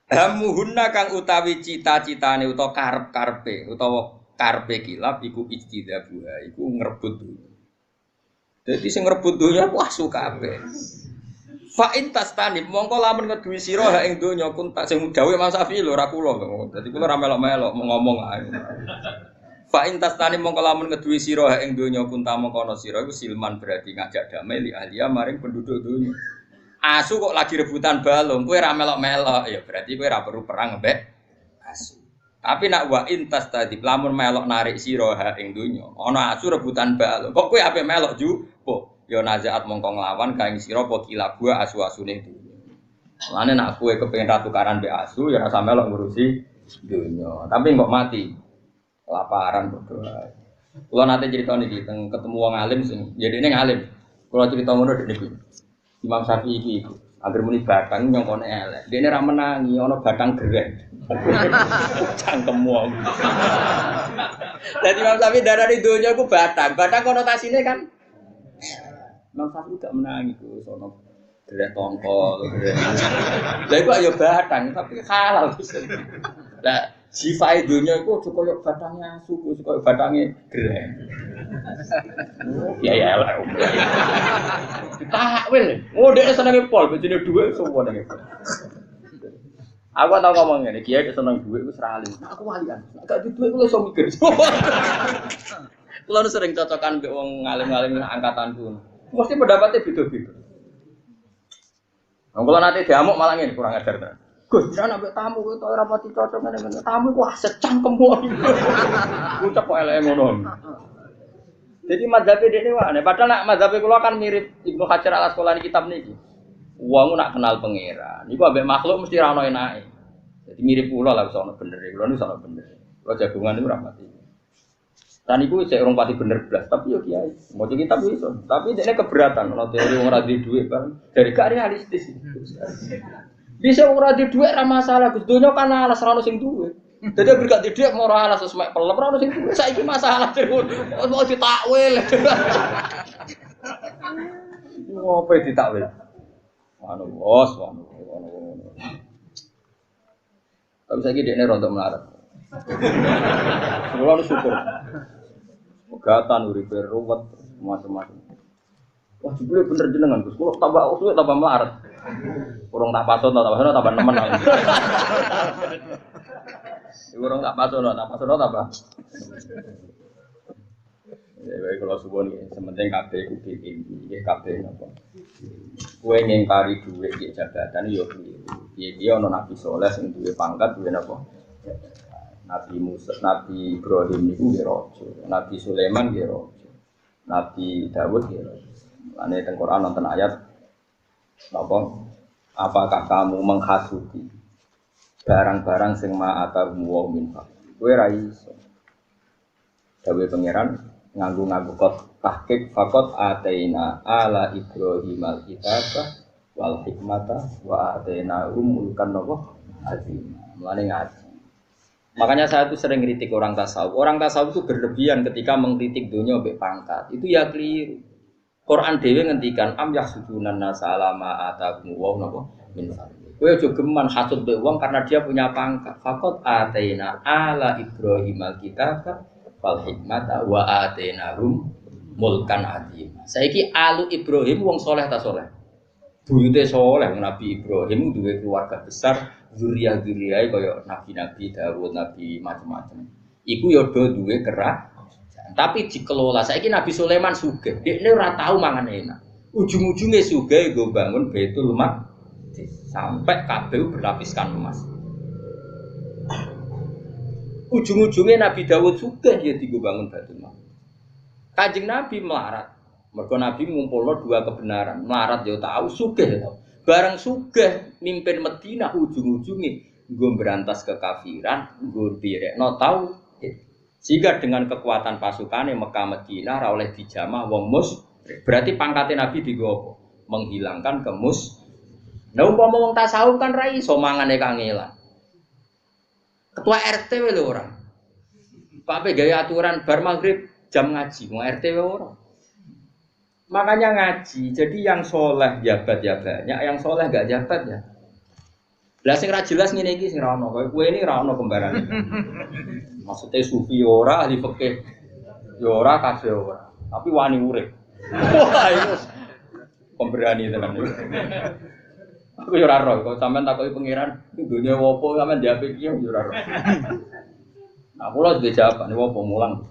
Hamuhunna kang utawi cita-citane utawa karep-karepe utawa karepe kilab iku ijtidabuha iku ngrebut donya. Dadi sing ngrebut donya ku asu kabeh. Fa in tastanib mongko lamun ngeduwi sira ha ing donya kun tak sing dawuh Mas Syafi'i lho ora kula. Dadi kula ora melok-melok ngomong ae. Fa in tastanib mongko lamun ngeduwi sira ha ing donya kun ta mongko sira iku silman berarti ngajak damai li ahliya maring penduduk donya. Asu kok lagi rebutan balung, kowe ora melok-melok ya berarti kowe ora perlu perang mbek asu. Tapi nak wa in tastanib lamun melok narik sira ha ing donya, ana asu rebutan balung. Kok kowe ape melok ju? Ya nazaat mongko nglawan kaing sira apa kilabu asu-asune itu. Lane nak kowe kepengin ra tukaran mbek asu ya ora sampe lok ngurusi dunya. Tapi kok mati. Kelaparan padha wae. Kula nate crita niki teng ketemu wong alim sing ya dene ngalim. Kula crita ngono dek niku. Imam Syafi'i iki iku anggere muni batang nyongkone elek. Dene ra menangi ana batang gerek. Cangkemmu. Dadi Imam Syafi'i darani donya iku batang. Batang konotasine kan Imam Syafi'i gak menangi ku sono gerek tongkol. Lah iku ayo batang tapi halal. Lah sifai dunia itu juga koyo batangnya suku, koyo batangnya gereng. Ya lah. Takwil. Oh dia senenge pol, bejine dhuwit semua nang itu. Aku tau ngomong ngene, kiai seneng dhuwit wis ra alim. Aku walian. Gak di dhuwit kuwi iso mikir. Kulo sering cocokan mbek wong ngalim-ngalim angkatanku. Mesti pendapatnya beda-beda. Wong kula nate diamuk malah ngene kurang ajar ta. Gus, jangan ambek tamu kowe ora pati cocok ngene-ngene. Tamu ku aset cangkemmu. Ucap kok eleke ngono. Jadi mazhabe dene wae. Padahal nek mazhabe kula kan mirip Ibnu Hajar Al-Asqalani kitab niki. Wong nak kenal pangeran. Niku ambek makhluk mesti ra ono enake. Jadi mirip kula lah iso ono bener. Kula niku ono bener. Kula jagungan niku ra mati. Dan iku sik urung pati bener blas, tapi yo kiai. Maca kitab iso. Tapi dene keberatan ono teori wong ora duwe dhuwit kan. Dari gak realistis. Bisa ora di dhuwit ra masalah, Gus. Donya kan alas ra ono sing duwe. Dadi berkat di dhuwit moro alas wis mek pelem ra ono sing duwe. Saiki masalah terus mau ditakwil. Ngopo ditakwil? Anu bos, anu. Tapi saiki dekne rontok melarat. Kulo syukur. Pegatan uripe ruwet macam-macam. Wah, jebule bener jenengan, Gus. Kulo tambah usuk tambah melarat. Urung tak pasono tambah nemen. Urung tak pasono tambah. Ya bae kalau suwun iki sementing kabeh iku tinggi, iki kabeh napa. Kowe ngingkari dhuwit iki jabatan yo kliru. Iki ana nabi saleh sing duwe pangkat duwe napa? Nabi Musa, Nabi Ibrahim niku nggih raja, Nabi Sulaiman nggih raja. Nabi Daud nggih raja. Ane teng Quran wonten ayat apakah kamu menghasuti barang-barang sing ma'ata wa min fadli kowe ra iso dawuh pangeran nganggo tahqiq faqat ataina ala ibrahim al-kitaba wal hikmata wa ataina mulkan azim mulane ngaji. Makanya saya tuh sering kritik orang tasawuf itu berlebihan ketika mengkritik dunia mbek pangkat itu ya keliru. Quran dhewe ngendikan am yahsudunan nasalama atakum wa napa min fadli. Kowe aja geman hasud mbek wong karena dia punya pangkat. Faqat ataina ala Ibrahim al-kitaba wal hikmata wa atainahum mulkan azim. Saiki alu Ibrahim wong saleh ta saleh. Buyute saleh Nabi Ibrahim duwe keluarga besar, zuriya-zuriyae kaya nabi-nabi Daud, nabi macam-macam. Iku ya do duwe kerah. Tapi dikelola. Saiki Nabi Sulaiman sugih. Dekne ora tau mangan enak. Ujung-ujunge sugih nggo bangun Baitul Maqdis sampai kabeh berlapiskan emas. Ujung-ujunge Nabi Daud sugih ya dienggo bangun Baitul Maqdis. Kanjeng Nabi melarat. Mergo Nabi ngumpulno dua kebenaran. Melarat ya tahu, sugih ya tahu. Bareng sugih mimpin Madinah ujung-ujunge nggo berantas kekafiran, nggo direkno tau. Sehingga dengan kekuatan pasukannya Mekah Madinah ora oleh dijamah wong musyrik. Berarti pangkatnya Nabi digo apa? Menghilangkan kemus. Nah umpama wong tasawuf kan ra iso mangane kangelan. Ketua RT lho ora. Pak gawe aturan bar maghrib jam ngaji, wong RT ora. Makanya ngaji. Jadi yang soleh jabat ya banyak, yang soleh gak jabat ya. Lah sing ra jelas ngene iki sing ra ono. Kowe ini ra ono kembarane. Maksudnya sufi ora, ahli fikih ora, kabeh ora. Tapi wani urip. Wah, itu pemberani tenan. Aku yo ora roh, kok sampean takoki pangeran, dunya opo sampean diapik yo ora roh. Nah, kula duwe jawaban opo mulang.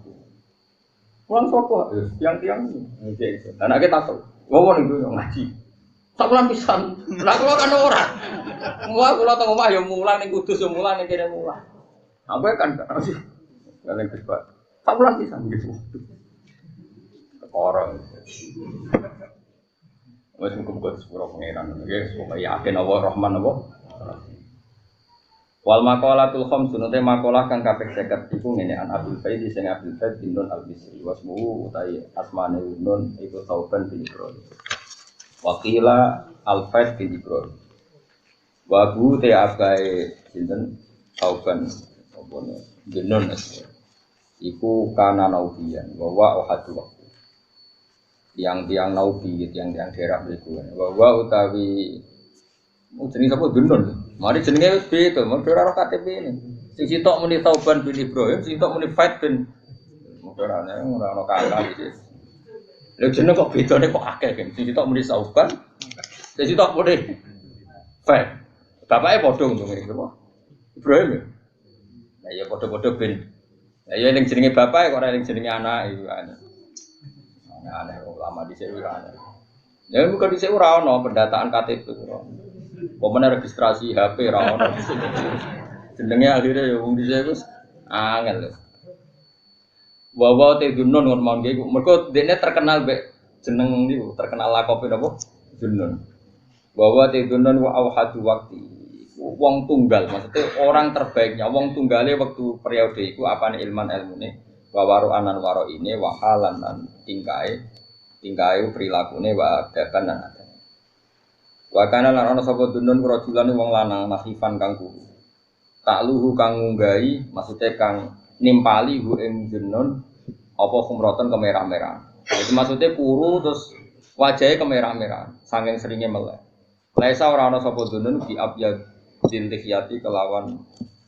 Mulang sapa? Tiang-tiang iki. Lah nek takok, ngopo ning dunya ngaji. Sak bulan pisan. Lah kula kan ora. Wah, kula teng omah yo mulang ning Kudus yo mulang ning kene mulang. Aku kan sih. Kalian kesempat. Tak pulang bisa gitu. Orang. Wes muga-muga sepuro pangeran nggih, pokoke yakin Allah Rahman apa. Wal maqalatul khamsun te maqalah kang kaping 50 iku ngene an Abdul Faid sing Abdul Faid bin Nun al-Bisri wasmu utai asmane Nun iku Tauban bin Ibrahim. Wakila Al-Faid bin Ibrahim. Wa bu te abae sinten Tauban apa bin Nun iku kana naubiyan wa wa ahadu waktu. Tiang-tiang naubi, tiang-tiang daerah mriku. Wa wa utawi jenenge sapa Dunun. Mari jenenge wis beda, mergo ora KTP ini. Sing sitok muni Tauban bin Ibrahim, sing sitok muni Faid bin ora ono kakak iki. Lha jeneng kok bedane kok akeh kan. Sing sitok muni Tauban, sing sitok muni Faid. Bapake padha ngono iki apa? Ibrahim ya. Lah ya padha-padha bin. Lah ya ning jenenge bapake kok ora ning jenenge anak iku aneh. Aneh ulama dhisik ora aneh. Ya bukan dhisik ora ono pendataan KTP ora. Pemene registrasi HP ra ono. Jenenge akhire ya wong dhisik wis angel. Wawa te Dunun ngono mawon nggih. Mergo dene terkenal mek jeneng niku, terkenal lakope napa? Dunun. Wawa te Dunun wa auhadu waqti. Wong tunggal, maksudnya orang terbaiknya wong tunggale waktu periode iku apane ilman ilmune, wa waru anan waro ini wa halan lan tingkae prilakune wa adaban lan ada. Wa kana lan ana sapa Dunun rajulan wong lanang mahifan kang guru. Takluhu kang ngunggahi maksudnya kang nimpali hu ing Dunun apa khumratan kemerah-merah. Itu maksudnya kuru terus wajahnya kemerah-merah saking seringnya melek. Laisa ora ana sapa Dunun di abyad dilihiyati kelawan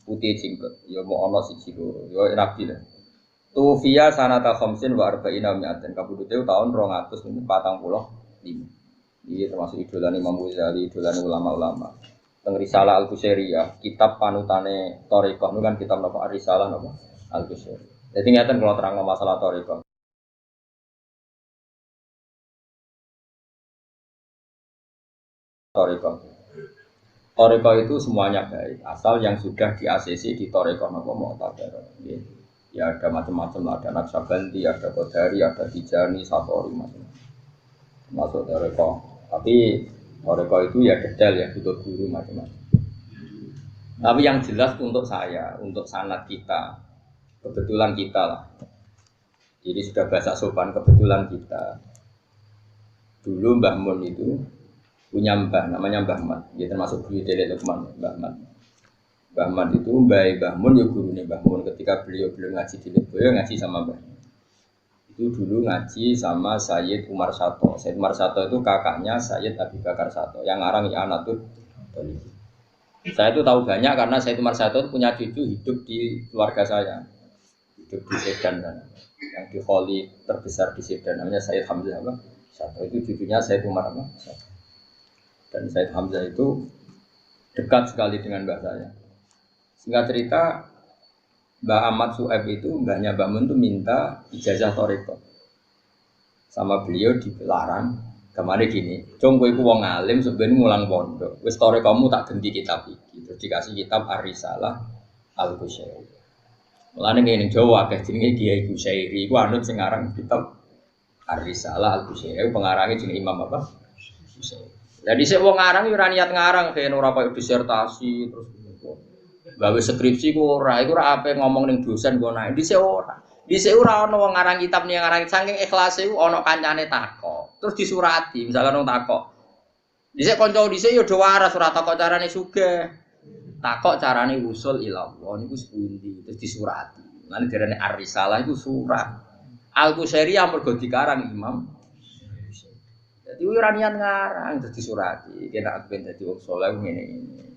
putih jinggot. Ya mau ana siji loro. Ya nabi lah. Tu via sanata khamsin wa arba'ina mi'atan kabudute tahun 245. Ini termasuk idolane Imam Ghazali, idolane ulama-ulama. Teng Risalah Al-Qusairiyah, kitab panutane Thariqah itu kan kitab napa Risalah napa Al-Qusairiyah. Jadi ngeten kalau terang masalah Thariqah. Thariqah itu semuanya baik, asal yang sudah di-ACC di Thariqah napa Mu'tabar. Ya ada macam-macam, ada Naqsabandi, ada Qadari, ada Tijani, Satori macam-macam. Masuk Thariqah. Tapi Thariqah itu ya detail ya, butuh guru macam-macam. Tapi yang jelas untuk saya, untuk sanad kita, kebetulan kita lah. Jadi sudah bahasa sopan, kebetulan kita. Dulu Mbah Mun itu punya mbah, namanya Mbah Mat. Dia termasuk beliau dari Lukman, Mbah Mat. Mbah Mat itu Mbah Mun ya gurunya Mbah Mun. Ketika beliau ngaji di Lukboyo, ngaji sama Mbah. Itu dulu ngaji sama Sayyid Umar Sato. Sayyid Umar Sato itu kakaknya Sayyid Abi Bakar Sato yang ngarang I'anatul Talib. Saya itu tahu banyak karena Sayyid Umar Sato itu punya cucu hidup di keluarga saya. Hidup di Sedan kan. Yang di Kholi terbesar di Sedan namanya Sayyid Hamzah apa? Sato itu cucunya Sayyid Umar apa? Sato. Dan Sayyid Hamzah itu dekat sekali dengan mbah saya. Singkat cerita Mbah Ahmad Su'eb itu, mbahnya Mbah Mun itu minta ijazah Thariqah sama beliau dilarang. Kemarin gini, cung kowe iku wong alim sebenarnya mulang pondok. Wis Thariqahmu tak ganti kitab iki. Terus dikasih kitab Ar-Risalah Al-Qusairi. Mulane ngene Jawa akeh jenenge Kiai Qusairi iku anut sing aran kitab Ar-Risalah Al-Qusairi pengarangnya jenenge Imam apa? Qusairi. Jadi sik wong ngarang ora niat ngarang kaya ora koyo disertasi terus gawe skripsi ku ora, iku ora ape ngomong ning dosen kok nae. Dhisik ora. Dhisik ora ana wong ngarang kitab ning ngarang saking ikhlase iku ana kancane takok. Terus disurati, misalkan wong takok. Dhisik kanca dhisik ya do waras ora takok carane sugih. Takok carane wusul ila Allah niku sepundi terus disurati. Lan diarani Ar-Risalah itu surat. Al-Qusairi yang mergo dikarang Imam. Jadi ora niat ngarang terus disurati. Kena ben dadi wong saleh ngene-ngene.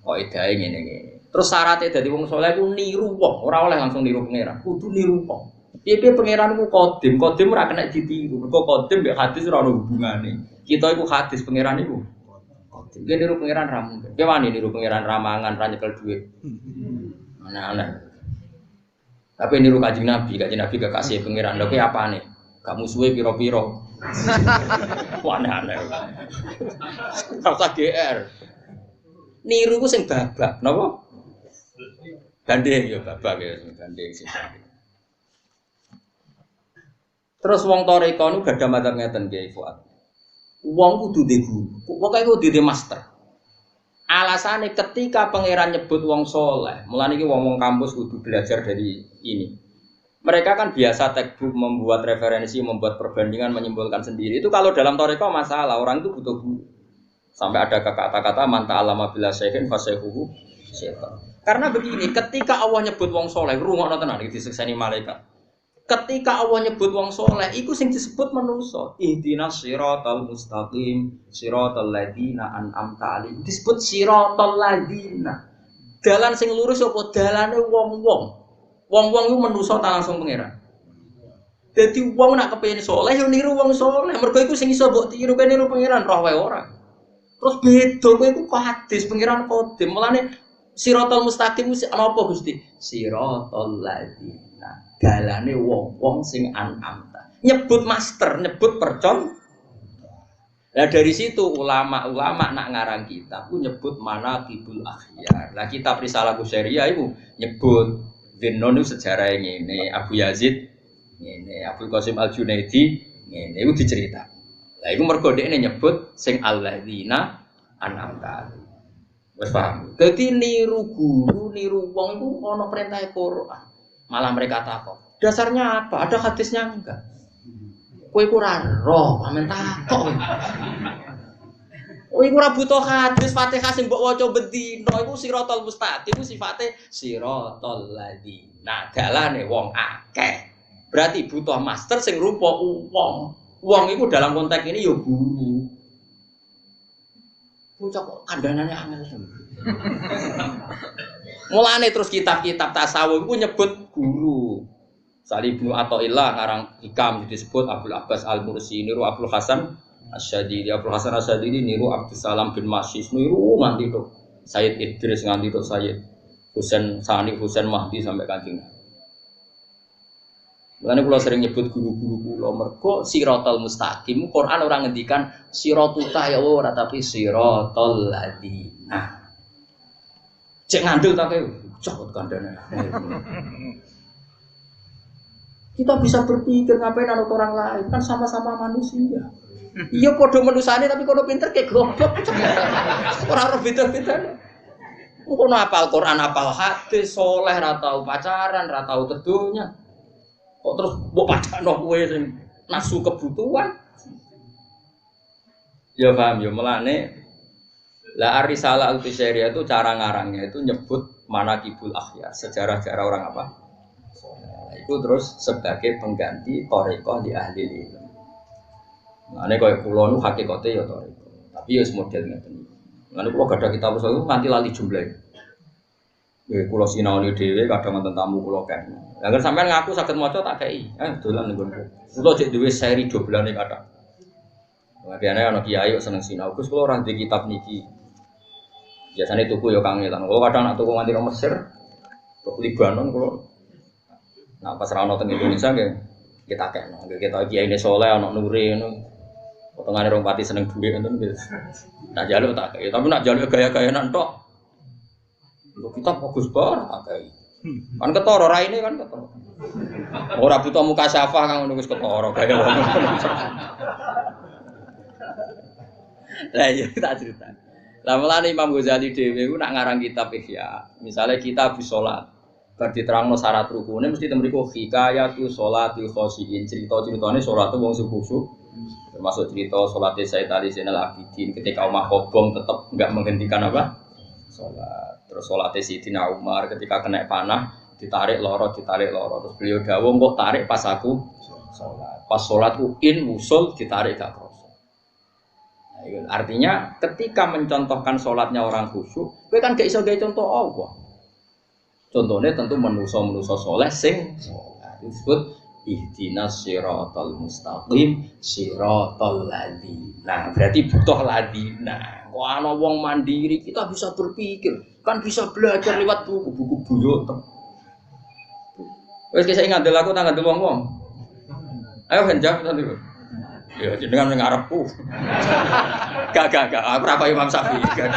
Kok edahe ngene-ngene. Terus syaratnya dadi wong saleh iku niru wong, ora oleh langsung niru pangeran. Kudu niru wong. Piye-piye pangeran iku qadim, qadim ora kena ditiru. Mergo qadim mek hadis ora ono hubungane. Kita iku hadis pangeran iku. Qadim. Ki niru pangeran ra mungkin. Ki wani niru pangeran ra mangan, ra nyekel dhuwit. Aneh-aneh. Tapi niru Kanjeng Nabi gak kasih pangeran. Lho ki apane? Gak musuhe pira-pira. Wah aneh-aneh. Rasa GR. Niru ku sing babak, napa? Gandeng ya babak ya, gandeng sing babak. Terus wong Thariqah niku gadah madzhab ngeten nggih Fuad. Wong kudu duwe guru. Pokoke kudu duwe master. Alasane ketika pangeran nyebut wong soleh, mulane iki wong-wong kampus kudu belajar dari ini. Mereka kan biasa textbook membuat referensi, membuat perbandingan, menyimpulkan sendiri. Itu kalau dalam thariqah masalah, orang itu butuh guru. Sampai ada kata-kata man ta'allama bila syai'in fasayhuhu syaitan. Karena begini, ketika Allah nyebut wong soleh, rungokno tenan iki disekseni malaikat. Ketika Allah nyebut wong soleh, iku sing disebut manusa. Ihdinas siratal mustaqim, siratal ladzina an'amta 'alaihim. Disebut siratal ladzina. Dalan sing lurus apa dalane wong-wong. Wong-wong iku manusa ta langsung pangeran. Dadi wong nak kepengin soleh yo niru wong soleh. Mergo iku sing iso mbok tiru kene niru pangeran roh wae ora. Terus beda kowe iku hadis pangeran qadim. Mulane siratal mustaqim ana apa Gusti? Siratal ladzina. Dalane wong-wong sing an'amta. Nyebut master, nyebut percon. Nah dari situ ulama-ulama nak ngarang kitab ku nyebut manaqibul akhyar. Lah kitab Risalah Qusyairia iku nyebut Dinnon itu sejarah ngene, Abu Yazid ngene, Abdul Qasim Al-Junaidi ngene iku dicerita. Lah iku mergo dekne nyebut sing alladzina an'amta. Wes paham. Dadi niru guru, niru wong iku ana perintah Quran. Malah mereka takut. Dasarnya apa? Ada hadisnya enggak? Kowe iku ora roh, amen takok. Kowe iku ora butuh hadis Fatihah sing mbok waca bendina iku siratal mustaqim, iku sifate siratal ladzina. Dalane wong akeh. Berarti butuh master sing rupa wong. Wong iku dalam konteks ini ya guru. Bocah kok kandhanane angel. Mulane terus kitab-kitab tasawuf iku nyebut guru. Salih Ibnu Athaillah ngarang hikam disebut Abdul Abbas Al-Mursi niru Abdul Hasan Asy-Syadili. Abdul Hasan Asy-Syadili niru Abdus Salam bin Masyis niru nganti tok Sayyid Idris nganti tok Sayyid Husain Sani Husain Mahdi sampai Kanjeng. Mulane kula sering nyebut guru-guru kula mergo siratal mustaqim Quran ora ngendikan siratuka ya ora tapi siratal ladzina. Cek ngandel ta kowe, cokot kandhane. Kita bisa berpikir ngapain anut orang lain, kan sama-sama manusia. Iya padha manusane tapi kono pinter kayak goblok. Ora ora beda-bedane. Kono hafal Quran, hafal hadis, saleh ra tau pacaran, ra tau kedunya. Kok terus mbok padakno kowe sing nafsu kebutuhan. Ya paham ya mulane la Risalah Al-Qusyairia itu cara ngarangnya itu nyebut manaqibul akhyar, sejarah-sejarah orang apa? Itu terus sebagai pengganti thariqah di ahli ilmu. Nah, ini kaya kula nu hakikate ya thariqah. Tapi ya model ngeten. Lan kula gadah kitab usul nganti lali jumlahe. Nggih kula sinaoni dhewe kadang wonten tamu kula kan. Lah kan sampean ngaku saged maca tak kei. Dolan ning nggonku. Kula jek duwe seri doblane kathah. Biasane ana kiai kok seneng sinau. Gus kula ora ndek kitab niki. Biasane tuku ya kangelan. Kula kadang nak tuku nganti nang Mesir. Tok Libanon kula. Nah pas ra ono teng Indonesia nggih kita kekno. Nggih kita kiyaine saleh ana nure ngono. Potongane rong pati seneng dhuwit ngoten nggih. Nak njaluk tak kei, tapi nak njaluk gaya-gayanan tok. Lho kita bagus banget tak kei. Kan ketara raine kan ketara. Ora butuh muka syafah kang ngono wis ketara gaya wong. Lah iya tak cerita. Lah mulane Imam Ghazali dhewe ku nak ngarang kitab Ihya. Misale kita habis salat bar diterangno syarat rukune mesti temriku hikayatu sholatil khoshiin, cerita-ceritane salat wong sing khusyuk. Termasuk cerita salate Sayyid Ali Zainal Abidin ketika Umar Kobong tetap enggak menghentikan apa? Salat. Terus salate Sayyidina Umar ketika kena panah ditarik loro terus beliau dawuh kok tarik pas aku salat. Pas salatku wusul ditarik gak kroso. Nah, artinya ketika mencontohkan salatnya orang khusyuk, kowe kan gak iso gawe contoh apa? Contohnya tentu manusa-manusa saleh sing disebut ihdinas siratal mustaqim siratal ladzina. Berarti butuh ladzina. Kok ana wong mandiri kita bisa berpikir, kan bisa belajar lewat buku-buku buyut. Wis saya ngandel aku tak ngandel wong-wong. Ayo henjak nanti. Ya jenengan ning ngarepku. Gak. Aku ora Imam Syafi'i. Gak.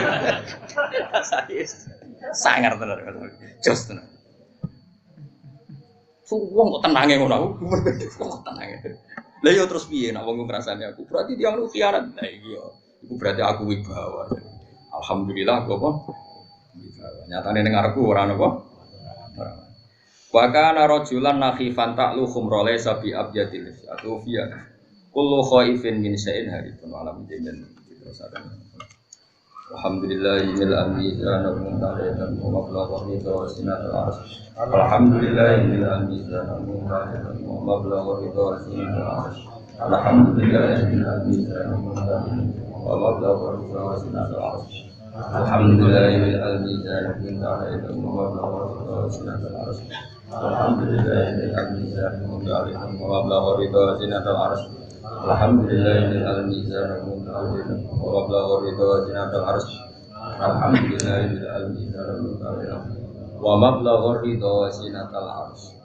Sangar tenan. Jos tenan. Wong kok tenange ngono aku. Kok tenange. Lah yo terus piye nak wong ngrasani aku? Berarti dia lu khianat. Nah iya. Iku berarti aku wibawa. Alhamdulillah aku apa? Wibawa. Nyatane ning ngarepku ora apa? Ora. Wa kana rajulan nakhifan ta'lu khumrole sabi abyadil atau fiya. Kullu khaifin min syai'in harifun alam jamin. Terus ada. Alhamdulillahil mizan wa muntahidan wa mablagha ridha wa sinatul arsy. Alhamdulillahil mizan wa muntahidan wa mablagha ridha wa sinatul arsy. Alhamdulillahil mizan wa muntahidan wa mablagha ridha wa sinatul arsy. Alhamdulillahil mizan wa muntahidan wa mablagha ridha wa sinatul arsy. Alhamdulillahil mizan wa muntahidan wa mablagha ridha wa sinatul arsy. Alhamdulillahil mizan wa muntahidan wa mablagha ridha wa sinatul arsy. Alhamdulillahil mizan wa muntahidan wa mablagha ridha wa sinatul arsy.